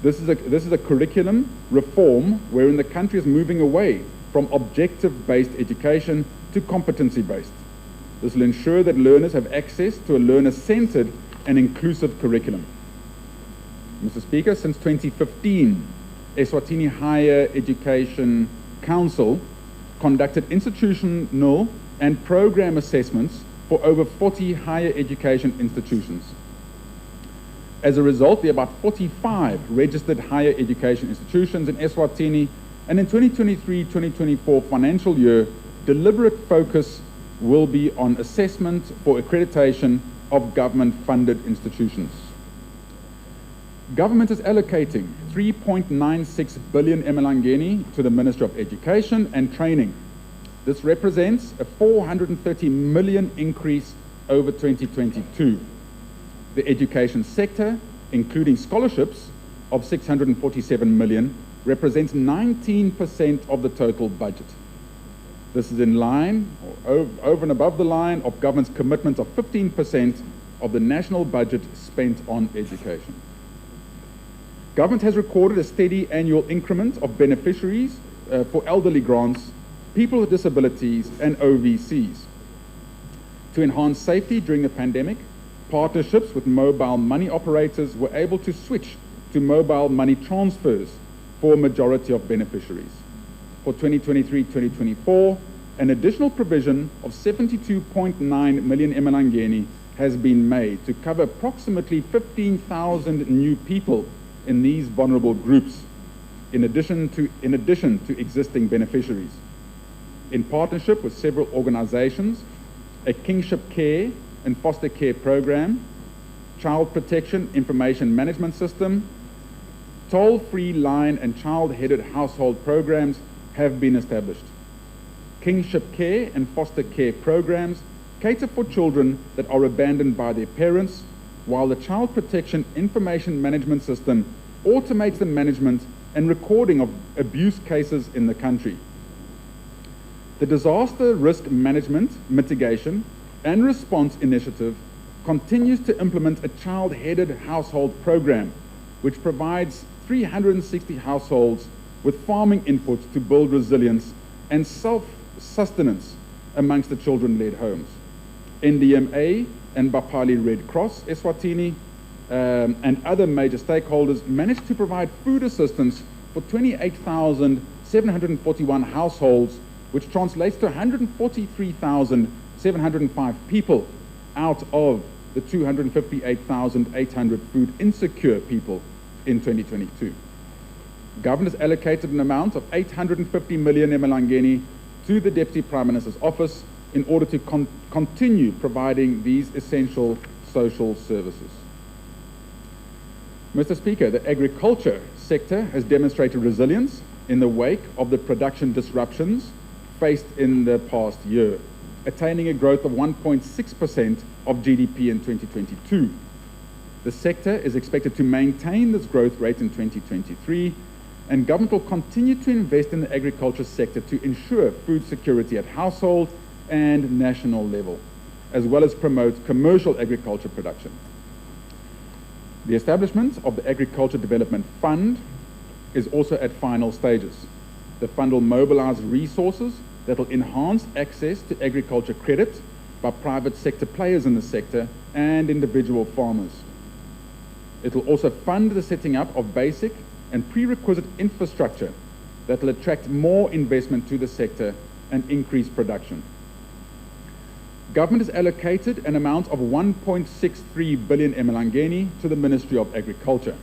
This is a curriculum reform wherein the country is moving away from objective-based education to competency-based. This will ensure that learners have access to a learner-centered and inclusive curriculum. Mr. Speaker, since 2015, Eswatini Higher Education Council conducted institutional and program assessments for over 40 higher education institutions. As a result, there are about 45 registered higher education institutions in Eswatini, and in 2023-2024 financial year, deliberate focus will be on assessment for accreditation of government-funded institutions. Government is allocating 3.96 billion emalangeni to the Ministry of Education and Training. This represents a 430 million increase over 2022. The education sector, including scholarships of 647 million, represents 19% of the total budget. This is in line, or over and above the line, of government's commitment of 15% of the national budget spent on education. Government has recorded a steady annual increment of beneficiaries for elderly grants, people with disabilities, and OVCs. To enhance safety during the pandemic, partnerships with mobile money operators were able to switch to mobile money transfers for a majority of beneficiaries. For 2023-2024, an additional provision of 72.9 million emalangeni has been made to cover approximately 15,000 new people in these vulnerable groups, in addition to existing beneficiaries. in partnership with several organizations, a kinship care and foster care program, child protection information management system, toll-free line and child-headed household programs have been established. Kinship care and foster care programs cater for children that are abandoned by their parents, while the child protection information management system automates the management and recording of abuse cases in the country. The Disaster Risk Management, Mitigation and Response Initiative continues to implement a child-headed household program, which provides 360 households with farming inputs to build resilience and self-sustenance amongst the children-led homes. NDMA and Bapali Red Cross, Eswatini, and other major stakeholders managed to provide food assistance for 28,741 households, which translates to 143,705 people out of the 258,800 food insecure people in 2022. Government has allocated an amount of 850 million emalangeni to the Deputy Prime Minister's office in order to continue providing these essential social services. Mr. Speaker, the agriculture sector has demonstrated resilience in the wake of the production disruptions faced in the past year, attaining a growth of 1.6% of GDP in 2022. The sector is expected to maintain this growth rate in 2023, and government will continue to invest in the agriculture sector to ensure food security at household and national level, as well as promote commercial agriculture production. The establishment of the Agriculture Development Fund is also at final stages. The fund will mobilize resources that will enhance access to agriculture credit by private sector players in the sector and individual farmers. It will also fund the setting up of basic and prerequisite infrastructure that will attract more investment to the sector and increase production. Government has allocated an amount of 1.63 billion emalangeni to the Ministry of Agriculture.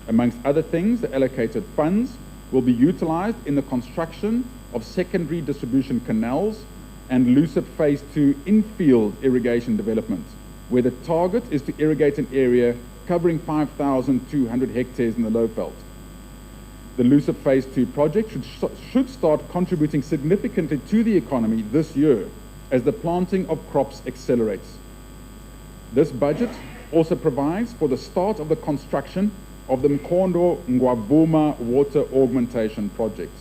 Amongst other things, the allocated funds will be utilized in the construction of secondary distribution canals and LUCIP Phase 2 infield irrigation development, where the target is to irrigate an area covering 5,200 hectares in the Lowveld. The LUCIP Phase 2 project should start contributing significantly to the economy this year as the planting of crops accelerates. This budget also provides for the start of the construction of the Mkondo Ngwavuma water augmentation project.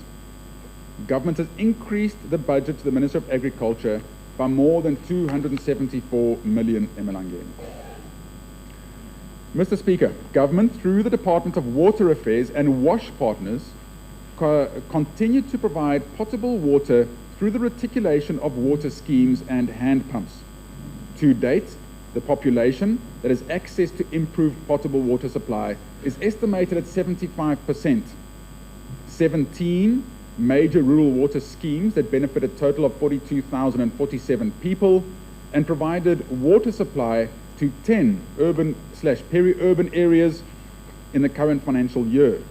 Government has increased the budget to the Ministry of Agriculture by more than 274 million emalangeni. Mr. Speaker, government through the Department of Water Affairs and WASH partners continue to provide potable water through the reticulation of water schemes and hand pumps. To date, the population that has access to improved potable water supply is estimated at 75%. 17 major rural water schemes that benefit a total of 42,047 people and provided water supply to 10 urban/peri-urban areas in the current financial year.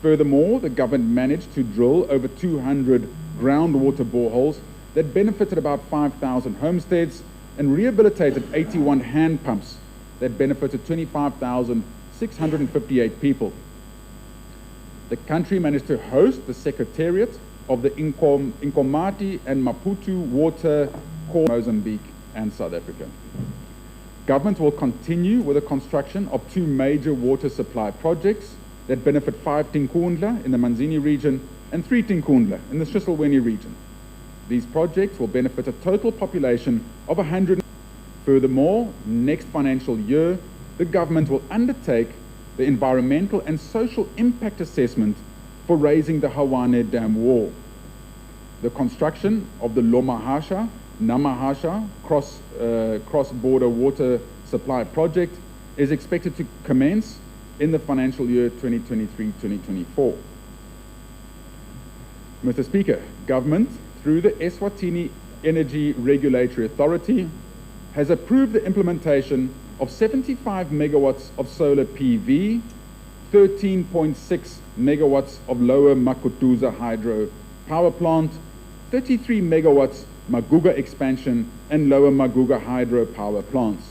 Furthermore, the government managed to drill over 200 groundwater boreholes that benefited about 5,000 homesteads and rehabilitated 81 hand pumps that benefited 25,658 people. The country managed to host the secretariat of the Inkomati and Maputo Water Corps, Mozambique and South Africa. Government will continue with the construction of 2 major water supply projects that benefit 5 Tinkundla in the Manzini region and 3 Tinkundla in the Shiselweni region. These projects will benefit a total population of 100. Furthermore, next financial year, the government will undertake the environmental and social impact assessment for raising the Hawane Dam wall. The construction of the Lomahasha, Namahasha cross-border water supply project is expected to commence in the financial year 2023-2024. Mr. Speaker, government, through the Eswatini Energy Regulatory Authority, has approved the implementation of 75 megawatts of solar PV, 13.6 megawatts of Lower Makutuza hydro power plant, 33 megawatts Maguga expansion and lower Maguga hydropower plants.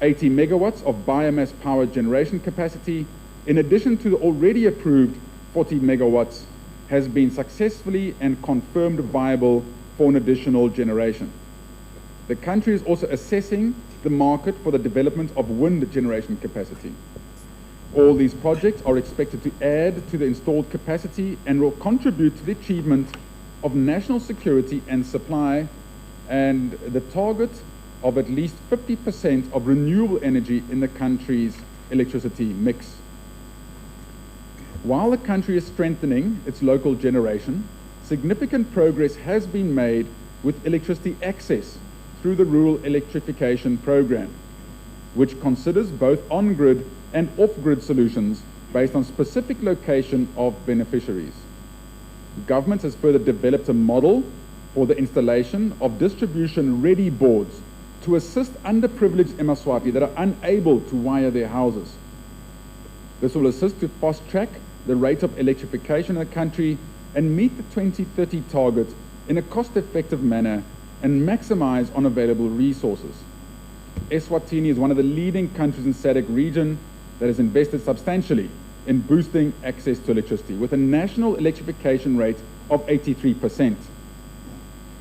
80 megawatts of biomass power generation capacity, in addition to the already approved 40 megawatts, has been successfully and confirmed viable for an additional generation. The country is also assessing the market for the development of wind generation capacity. All these projects are expected to add to the installed capacity and will contribute to the achievement of national security and supply, and the target of at least 50% of renewable energy in the country's electricity mix. While the country is strengthening its local generation, significant progress has been made with electricity access through the Rural Electrification Program, which considers both on-grid and off-grid solutions based on specific location of beneficiaries. Government has further developed a model for the installation of distribution-ready boards to assist underprivileged Yemaswati that are unable to wire their houses. This will assist to fast-track the rate of electrification in the country and meet the 2030 target in a cost-effective manner and maximize on available resources. Eswatini is one of the leading countries in SADC region that has invested substantially in boosting access to electricity, with a national electrification rate of 83%.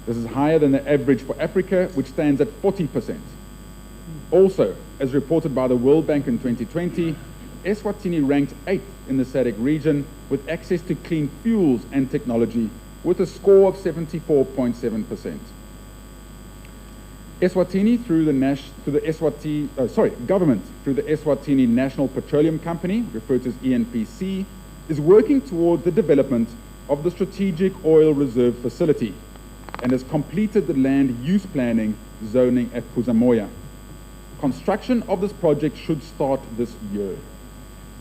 This is higher than the average for Africa, which stands at 40%. Also, as reported by the World Bank in 2020, Eswatini ranked 8th in the SADC region with access to clean fuels and technology, with a score of 74.7%. Eswatini, government through the Eswatini National Petroleum Company, referred to as ENPC, is working towards the development of the Strategic Oil Reserve Facility and has completed the land use planning zoning at Puzamoya. Construction of this project should start this year.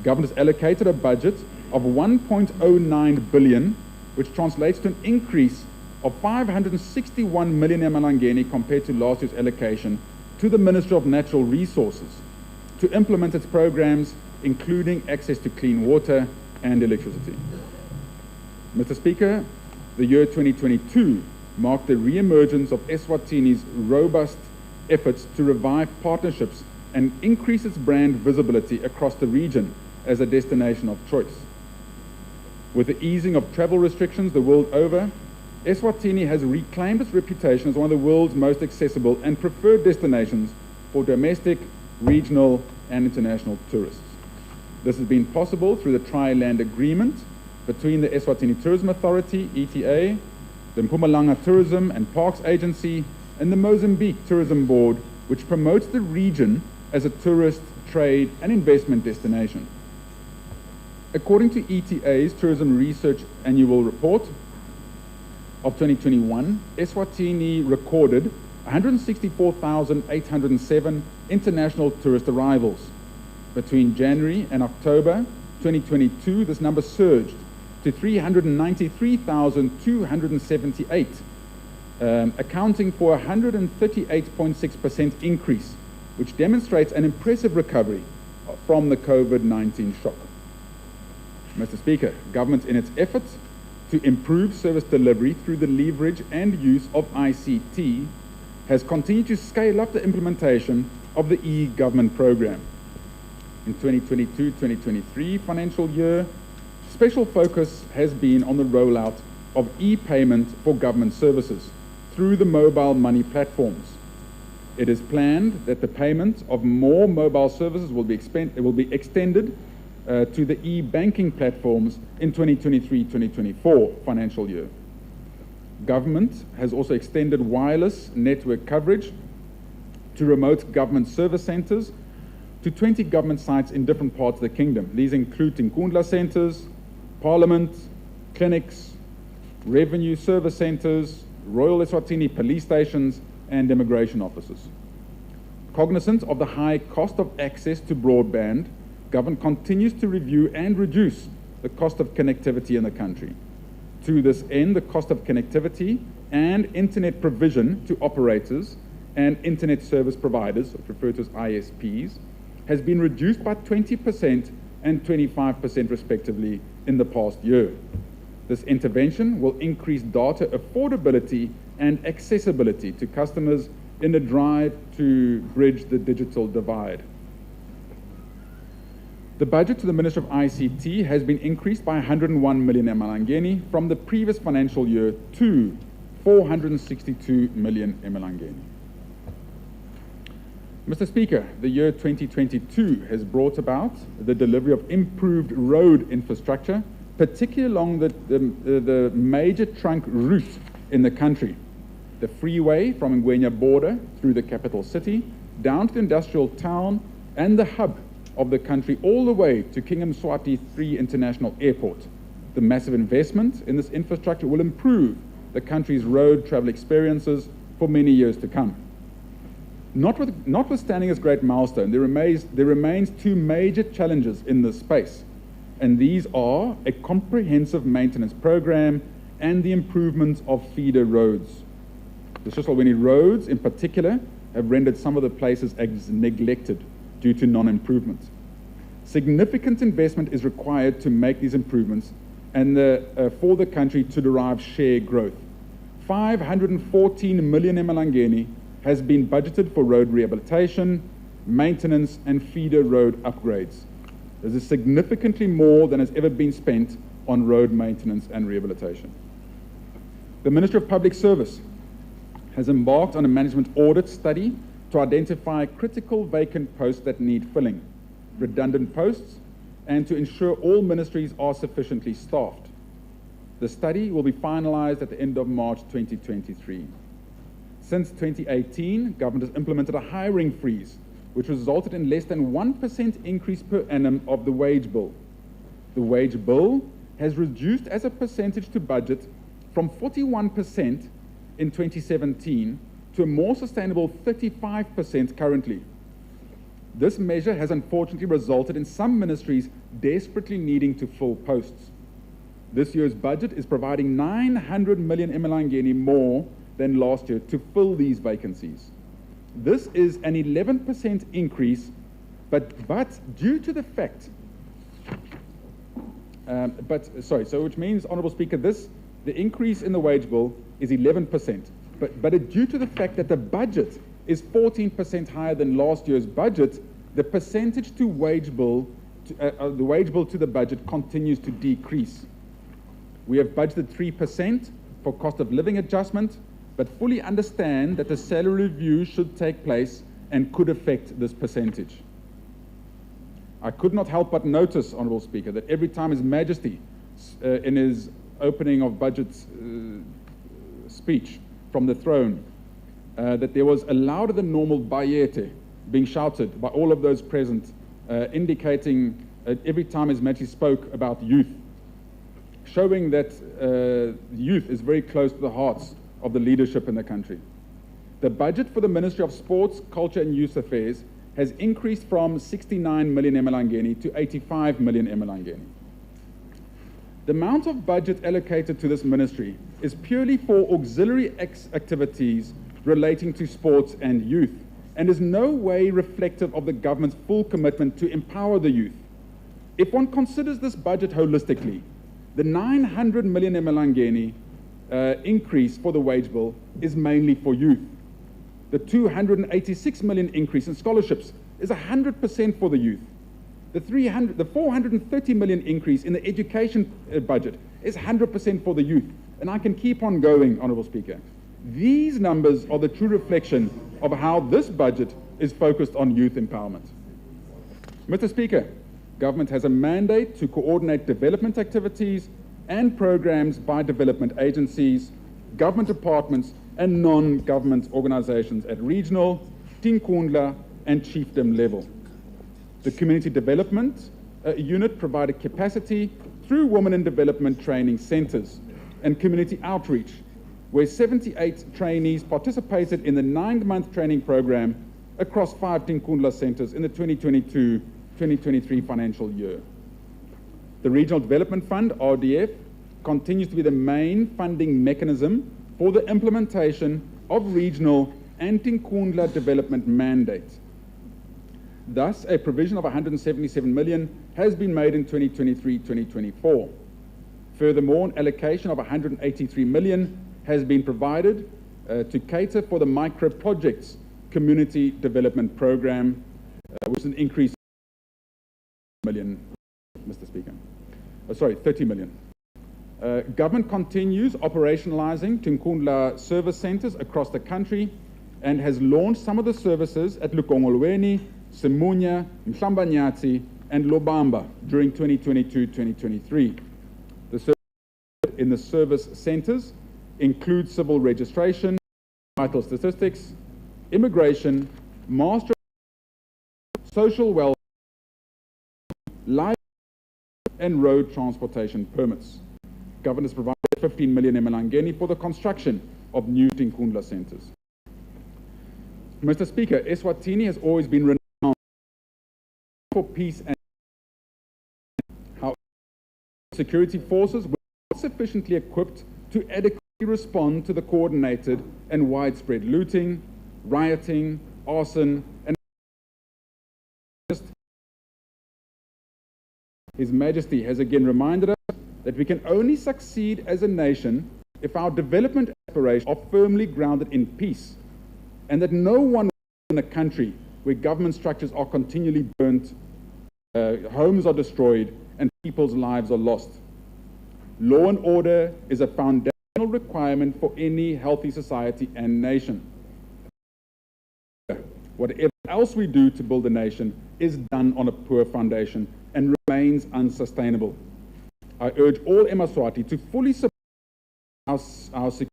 Government has allocated a budget of 1.09 billion, which translates to an increase of 561 million emalangeni compared to last year's allocation to the Ministry of Natural Resources to implement its programs, including access to clean water and electricity. Mr. Speaker, the year 2022 marked the re-emergence of Eswatini's robust efforts to revive partnerships and increase its brand visibility across the region as a destination of choice. With the easing of travel restrictions the world over, Eswatini has reclaimed its reputation as one of the world's most accessible and preferred destinations for domestic, regional, and international tourists. This has been possible through the Tri-Land Agreement between the Eswatini Tourism Authority, ETA, the Mpumalanga Tourism and Parks Agency, and the Mozambique Tourism Board, which promotes the region as a tourist, trade, and investment destination. According to ETA's Tourism Research Annual Report of 2021, Eswatini recorded 164,807 international tourist arrivals. Between January and October 2022, this number surged to 393,278, accounting for a 138.6% increase, which demonstrates an impressive recovery from the COVID-19 shock. Mr. Speaker, government, in its efforts to improve service delivery through the leverage and use of ICT, has continued to scale up the implementation of the e-government program. In 2022-2023 financial year, special focus has been on the rollout of e-payment for government services through the mobile money platforms. It is planned that the payment of more mobile services will be extended to the e-banking platforms in 2023-2024 financial year. Government has also extended wireless network coverage to remote government service centers to 20 government sites in different parts of the kingdom. These include Tinkundla centers, Parliament, clinics, revenue service centers, Royal Eswatini police stations, and immigration offices. Cognizant of the high cost of access to broadband, government continues to review and reduce the cost of connectivity in the country. To this end, the cost of connectivity and internet provision to operators and internet service providers, referred to as ISPs, has been reduced by 20% and 25% respectively in the past year. This intervention will increase data affordability and accessibility to customers in a drive to bridge the digital divide. The budget to the Ministry of ICT has been increased by 101 million emalangeni from the previous financial year to 462 million emalangeni. Mr. Speaker, the year 2022 has brought about the delivery of improved road infrastructure, particularly along the major trunk route in the country. The freeway from Ngwenya border through the capital city, down to the industrial town and the hub of the country, all the way to Yemaswati 3 International Airport. The massive investment in this infrastructure will improve the country's road travel experiences for many years to come. Notwithstanding this great milestone, there remains two major challenges in this space, and these are a comprehensive maintenance program and the improvement of feeder roads. The Eswatini roads in particular have rendered some of the places as neglected due to non-improvement. Significant investment is required to make these improvements and for the country to derive share growth. 514 million emalangeni has been budgeted for road rehabilitation, maintenance and feeder road upgrades. This is significantly more than has ever been spent on road maintenance and rehabilitation. The Ministry of Public Service has embarked on a management audit study to identify critical vacant posts that need filling, redundant posts, and to ensure all ministries are sufficiently staffed. The study will be finalized at the end of March 2023. Since 2018, government has implemented a hiring freeze, which resulted in less than 1% increase per annum of the wage bill. The wage bill has reduced as a percentage to budget from 41% in 2017 to a more sustainable 35% currently. This measure has unfortunately resulted in some ministries desperately needing to fill posts. This year's budget is providing 900 million emalangeni more than last year to fill these vacancies. This is an 11% increase, but due to the fact, which means, Honourable Speaker, the increase in the wage bill is 11%, but due to the fact that the budget is 14% higher than last year's budget, the percentage to wage bill, the wage bill to the budget continues to decrease. We have budgeted 3% for cost of living adjustment, but fully understand that the salary review should take place and could affect this percentage. I could not help but notice, Honourable Speaker, that every time His Majesty, in his opening of budget speech from the throne, that there was a louder than normal bayete being shouted by all of those present, indicating every time His Majesty spoke about youth, showing that youth is very close to the hearts of the leadership in the country. The budget for the Ministry of Sports, Culture and Youth Affairs has increased from 69 million emalangeni to 85 million emalangeni. The amount of budget allocated to this ministry is purely for auxiliary activities relating to sports and youth, and is no way reflective of the government's full commitment to empower the youth. If one considers this budget holistically, the 900 million emalangeni increase for the wage bill is mainly for youth. The 286 million increase in scholarships is 100% for the youth. The 430 million increase in the education budget is 100% for the youth. And I can keep on going, Honourable Speaker. These numbers are the true reflection of how this budget is focused on youth empowerment. Mr. Speaker, government has a mandate to coordinate development activities and programs by development agencies, government departments, and non-government organizations at regional, Tinkundla, and chiefdom level. The Community Development Unit provided capacity through Women in Development Training Centres and community outreach, where 78 trainees participated in the 9-month training program across 5 Tinkundla centres in the 2022-2023 financial year. The Regional Development Fund, RDF, continues to be the main funding mechanism for the implementation of regional and Tinkundla development mandates. Thus, a provision of 177 million has been made in 2023-2024. Furthermore, an allocation of 183 million has been provided to cater for the micro projects community development program, which is an increase of 30 million, Mr. Speaker. 30 million. Government continues operationalizing Tinkundla service centers across the country and has launched some of the services at Lukongolweni, Simunya, Mhlambanyati, and Lobamba during 2022-2023. The services in the service centers include civil registration, vital statistics, immigration, master, social welfare, life, and road transportation permits. Government has provided 15 million emalangeni for the construction of new Tinkundla centers. Mr. Speaker, Eswatini has always been renowned for peace and how security forces were not sufficiently equipped to adequately respond to the coordinated and widespread looting, rioting, arson, and His Majesty has again reminded us that we can only succeed as a nation if our development aspirations are firmly grounded in peace, and that no one in a country where government structures are continually burnt, homes are destroyed, and people's lives are lost. Law and order is a foundational requirement for any healthy society and nation. Whatever else we do to build a nation is done on a poor foundation and remains unsustainable. I urge all Yemaswati to fully support our security,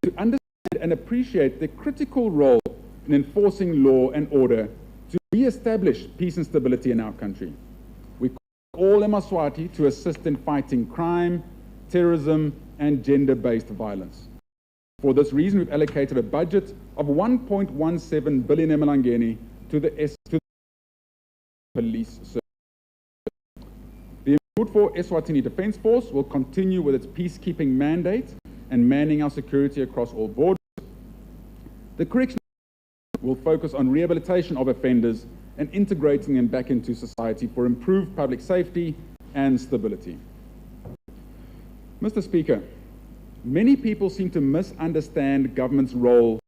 to understand and appreciate the critical role in enforcing law and order to re-establish peace and stability in our country. We call all Yemaswati to assist in fighting crime, terrorism, and gender-based violence. For this reason, we've allocated a budget of 1.17 billion emalangeni to the police service. The for Eswatini Defence Force will continue with its peacekeeping mandate and manning our security across all borders. The correctional will focus on rehabilitation of offenders and integrating them back into society for improved public safety and stability. Mr. Speaker, many people seem to misunderstand government's role,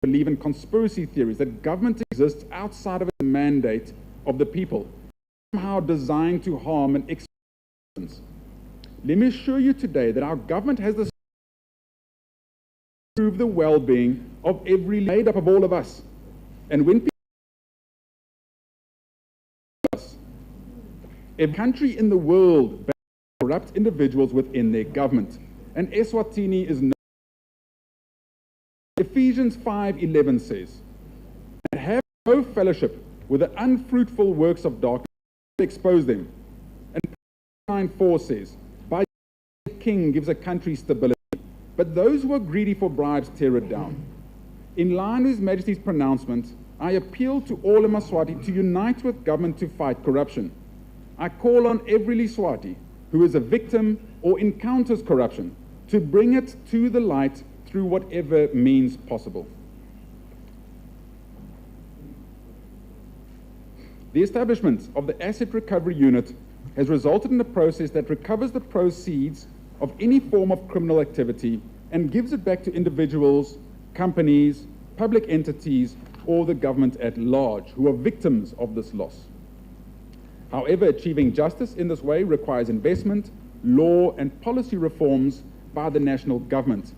believe in conspiracy theories that government exists outside of its mandate of the people, somehow designed to harm and exploit. Let me assure you today that our government has the improve the well-being of every made up of all of us. And when every country in the world bans corrupt individuals within their government, and Eswatini is no. Ephesians 5:11 says, "And have no fellowship with the unfruitful works of darkness, expose them." And 9:4 says, "By the king gives a country stability, but those who are greedy for bribes tear it down." In line with His Majesty's pronouncement, I appeal to all Yemaswati to unite with government to fight corruption. I call on every Liswati who is a victim or encounters corruption to bring it to the light through whatever means possible. The establishment of the Asset Recovery Unit has resulted in a process that recovers the proceeds of any form of criminal activity and gives it back to individuals, companies, public entities, or the government at large who are victims of this loss. However, achieving justice in this way requires investment, law, and policy reforms by the national government.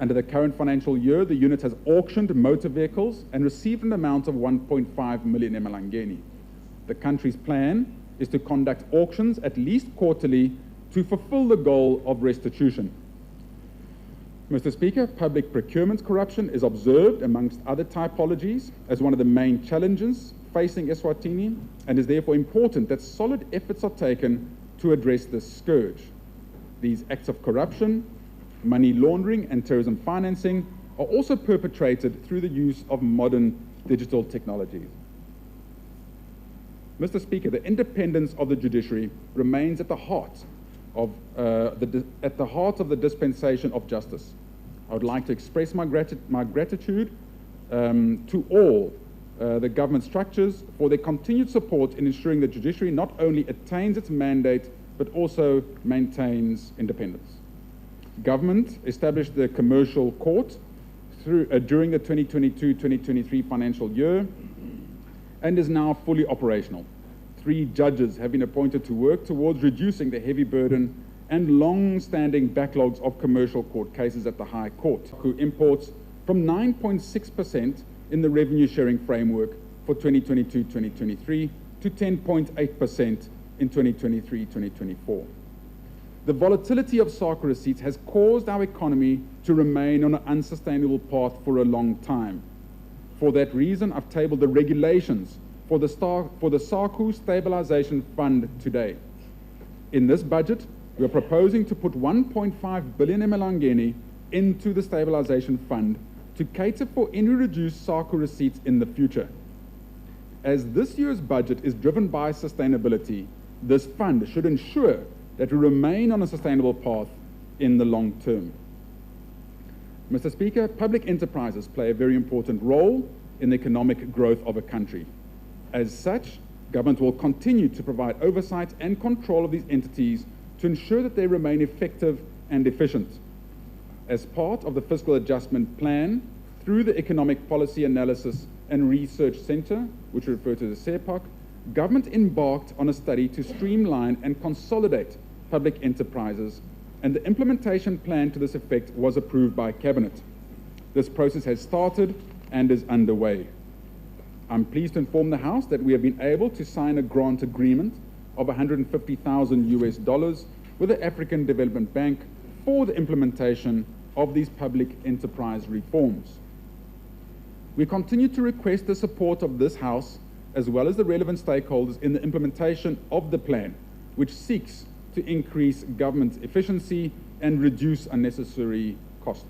Under the current financial year, the unit has auctioned motor vehicles and received an amount of 1.5 million emalangeni. The country's plan is to conduct auctions at least quarterly to fulfill the goal of restitution. Mr. Speaker, public procurement corruption is observed amongst other typologies as one of the main challenges facing Eswatini, and is therefore important that solid efforts are taken to address this scourge. These acts of corruption, money laundering, and terrorism financing are also perpetrated through the use of modern digital technologies. Mr. Speaker, the independence of the judiciary remains at the heart of the dispensation of justice. I would like to express my gratitude to all the government structures for their continued support in ensuring the judiciary not only attains its mandate, but also maintains independence. Government established the Commercial Court during the 2022-2023 financial year and is now fully operational. 3 judges have been appointed to work towards reducing the heavy burden and long-standing backlogs of commercial court cases at the High Court, who imports from 9.6% in the revenue sharing framework for 2022-2023 to 10.8% in 2023-2024. The volatility of SARC receipts has caused our economy to remain on an unsustainable path for a long time. For that reason, I've tabled the regulations for the SARCU Stabilization Fund today. In this budget, we are proposing to put 1.5 billion emalangeni into the Stabilization Fund to cater for any reduced SARCU receipts in the future. As this year's budget is driven by sustainability, this fund should ensure that we remain on a sustainable path in the long term. Mr. Speaker, public enterprises play a very important role in the economic growth of a country. As such, government will continue to provide oversight and control of these entities to ensure that they remain effective and efficient. As part of the Fiscal Adjustment Plan, through the Economic Policy Analysis and Research Centre, which we refer to as SEPAC, government embarked on a study to streamline and consolidate public enterprises, and the implementation plan to this effect was approved by Cabinet. This process has started and is underway. I'm pleased to inform the House that we have been able to sign a grant agreement of $150,000 with the African Development Bank for the implementation of these public enterprise reforms. We continue to request the support of this House as well as the relevant stakeholders in the implementation of the plan, which seeks to increase government efficiency and reduce unnecessary cost.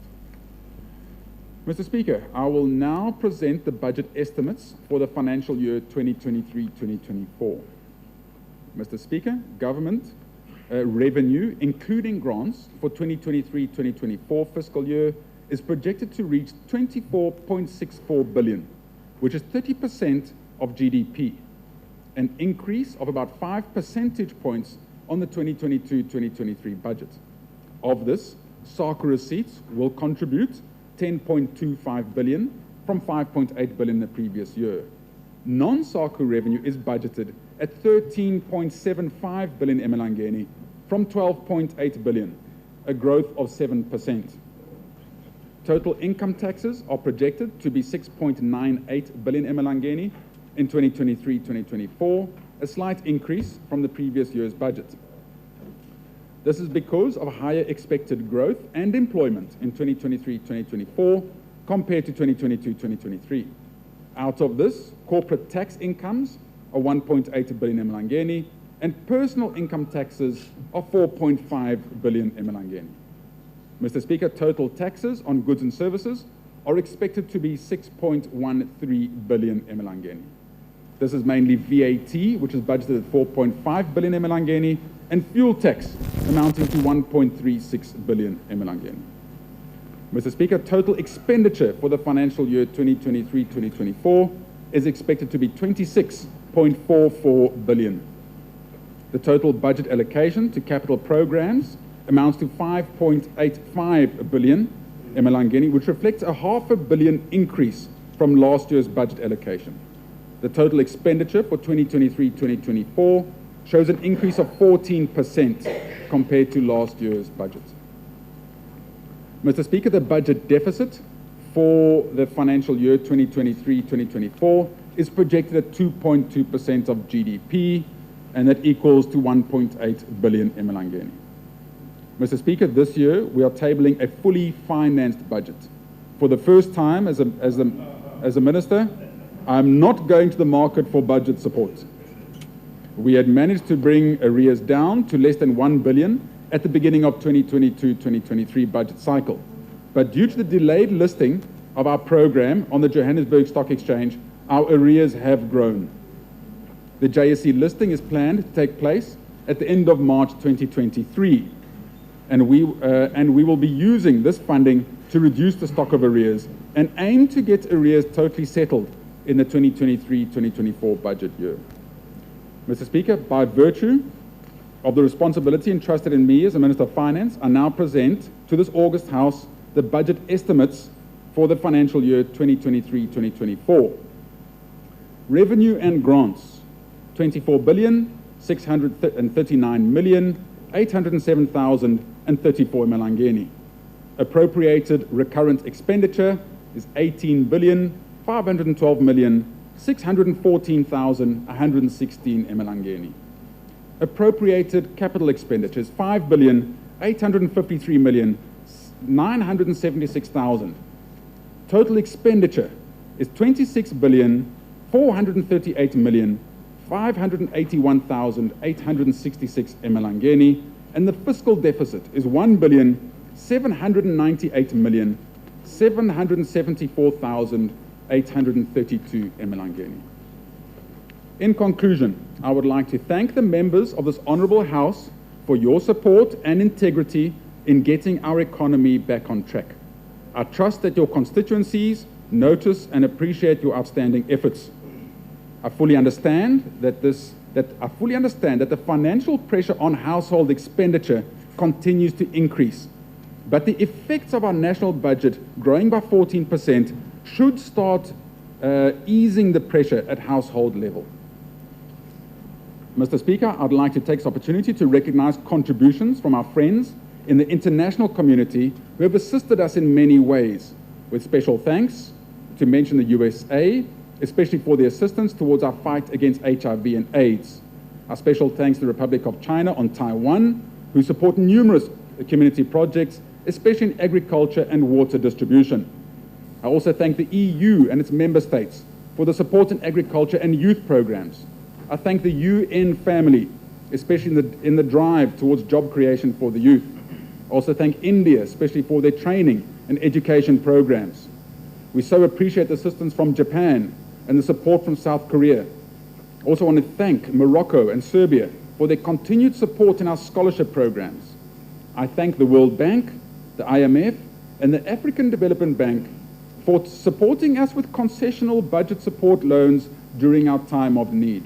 Mr. Speaker, I will now present the budget estimates for the financial year 2023-2024. Mr. Speaker, government revenue, including grants, for 2023-2024 fiscal year is projected to reach 24.64 billion, which is 30% of GDP, an increase of about 5 percentage points on the 2022-2023 budget. Of this, SARC receipts will contribute 10.25 billion from 5.8 billion the previous year. Non-SARC revenue is budgeted at 13.75 billion emalangeni from 12.8 billion, a growth of 7%. Total income taxes are projected to be 6.98 billion emalangeni in 2023-2024, a slight increase from the previous year's budget. This is because of higher expected growth and employment in 2023-2024 compared to 2022-2023. Out of this, corporate tax incomes are 1.8 billion emalangeni and personal income taxes are 4.5 billion emalangeni. Mr. Speaker, total taxes on goods and services are expected to be 6.13 billion emalangeni. This is mainly VAT, which is budgeted at 4.5 billion emalangeni, and fuel tax amounting to 1.36 billion emalangeni. Mr. Speaker, total expenditure for the financial year 2023-2024 is expected to be 26.44 billion. The total budget allocation to capital programs amounts to 5.85 billion emalangeni, which reflects a $500 million increase from last year's budget allocation. The total expenditure for 2023-2024 shows an increase of 14% compared to last year's budget. Mr. Speaker, the budget deficit for the financial year 2023-2024 is projected at 2.2% of GDP, and that equals to 1.8 billion emalangeni. Mr. Speaker, this year we are tabling a fully financed budget. For the first time as a minister, I'm not going to the market for budget support. We had managed to bring arrears down to less than 1 billion at the beginning of 2022-2023 budget cycle. But due to the delayed listing of our program on the Johannesburg Stock Exchange, our arrears have grown. The JSE listing is planned to take place at the end of March 2023, and we will be using this funding to reduce the stock of arrears and aim to get arrears totally settled in the 2023-2024 budget year. Mr. Speaker, by virtue of the responsibility entrusted in me as the Minister of Finance, I now present to this August House the budget estimates for the financial year 2023-2024. Revenue and grants, 24,639,807,034 emalangeni. Appropriated recurrent expenditure is 18,512,614,116 emalangeni. Appropriated capital expenditure is 5,853,976,000. Total expenditure is 26,438,581,866 emalangeni, and the fiscal deficit is 1,798,774,832 emalangeni. In conclusion, I would like to thank the members of this honourable House for your support and integrity in getting our economy back on track. I trust that your constituencies notice and appreciate your outstanding efforts. I fully understand that the financial pressure on household expenditure continues to increase, but the effects of our national budget growing by 14% should start easing the pressure at household level. Mr. Speaker, I'd like to take this opportunity to recognize contributions from our friends in the international community who have assisted us in many ways, with special thanks to mention the USA, especially for the assistance towards our fight against HIV and AIDS. Our special thanks to the Republic of China on Taiwan, who support numerous community projects, especially in agriculture and water distribution. I also thank the EU and its member states for the support in agriculture and youth programs. I thank the UN family, especially in the drive towards job creation for the youth. I also thank India, especially for their training and education programs. We so appreciate the assistance from Japan and the support from South Korea. I also want to thank Morocco and Serbia for their continued support in our scholarship programs. I thank the World Bank, the IMF, and the African Development Bank for supporting us with concessional budget support loans during our time of need.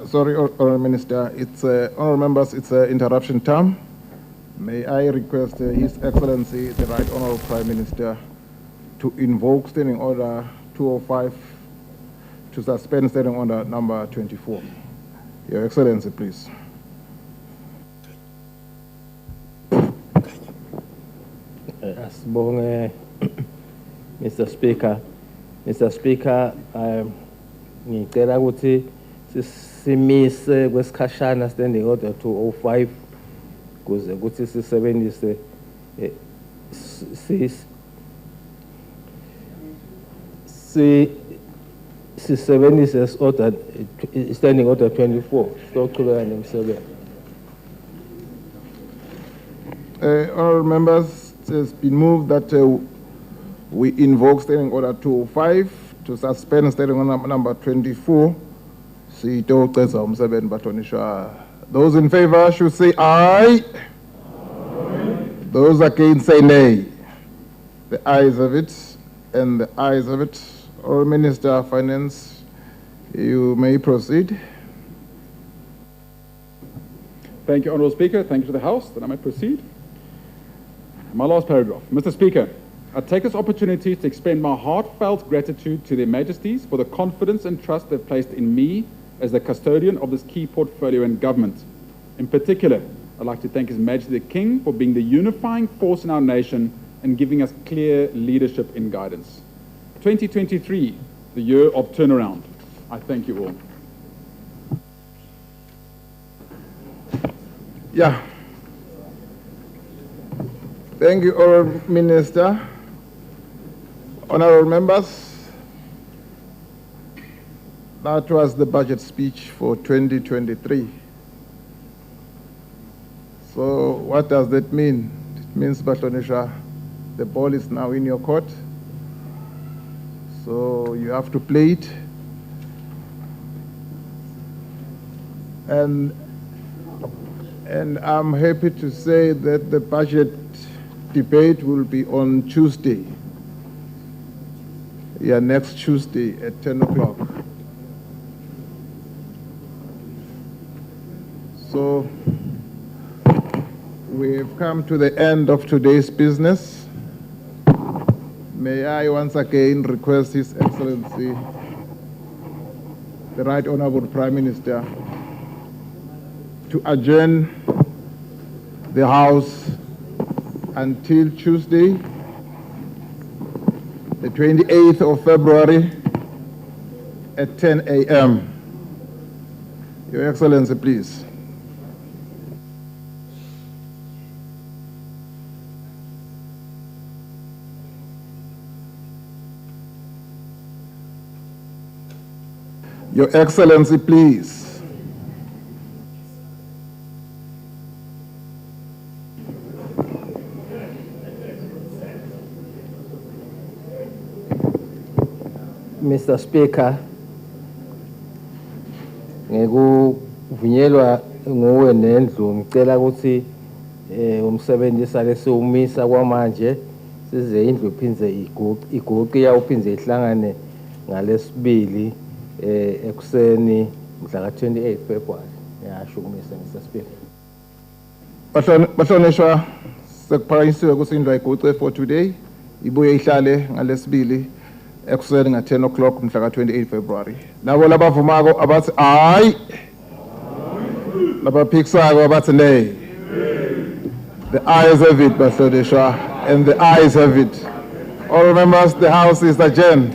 Sorry, Honourable Minister, it's Honourable Members, it's an interruption time. May I request His Excellency, the Right Honourable Prime Minister, to invoke Standing Order 205 to suspend Standing Order number 24. Your Excellency, please. Asibonge, Mr. Speaker. Mr. Speaker, ngicela ukuthi simise kwesikhashana Standing Order 205 kuze ukuthi sisebenzise sisebenzise order Standing Order 24 sokuchubeka nemsebenzi. Honourable Members, it has been moved that we invoke Standing Order 205 to suspend Standing Order number 24. Those in favor should say aye. Those against say nay. The ayes have it, and the ayes have it. Honourable Minister of Finance, you may proceed. Thank you, Honourable Speaker. Thank you to the House that I may proceed. My last paragraph. Mr. Speaker, I take this opportunity to extend my heartfelt gratitude to their Majesties for the confidence and trust they've placed in me as the custodian of this key portfolio in government. In particular, I'd like to thank His Majesty the King for being the unifying force in our nation and giving us clear leadership and guidance. 2023, the year of turnaround. I thank you all. Yeah. Thank you, Honourable Minister. Honourable Members, that was the budget speech for 2023. So what does that mean? It means, Batonisha, the ball is now in your court. So you have to play it. And I'm happy to say that the budget debate will be on Tuesday. Yeah, next Tuesday at 10 o'clock. So we've come to the end of today's business. May I once again request His Excellency, the Right Honorable Prime Minister, to adjourn the House until Tuesday, the 28th of February at 10 a.m. Your Excellency, please. Your Excellency, please. Mr. Speaker, ngekuvunyelwa nguwe nendlu ngicela ukuthi umsebenzi sale siwumisa kwamanje size indlu iphindze iguqi yawuphindze ihlangane ngalesibili ekuseni mhla ka-28 February. Ngiyashukumisa Mr. Speaker. Bahlonishwa, sekuphakanyisiwe ukuthi indlu ayiguqe for today, ibuye ihlale ngalesibili ekuseni nga-10 o'clock mhla ka-28 February. Nabo labavumako abathi hayi, labaphikisako abathi nay. The ayes have it, bahlonishwa, and the ayes have it. All members, the House is adjourned.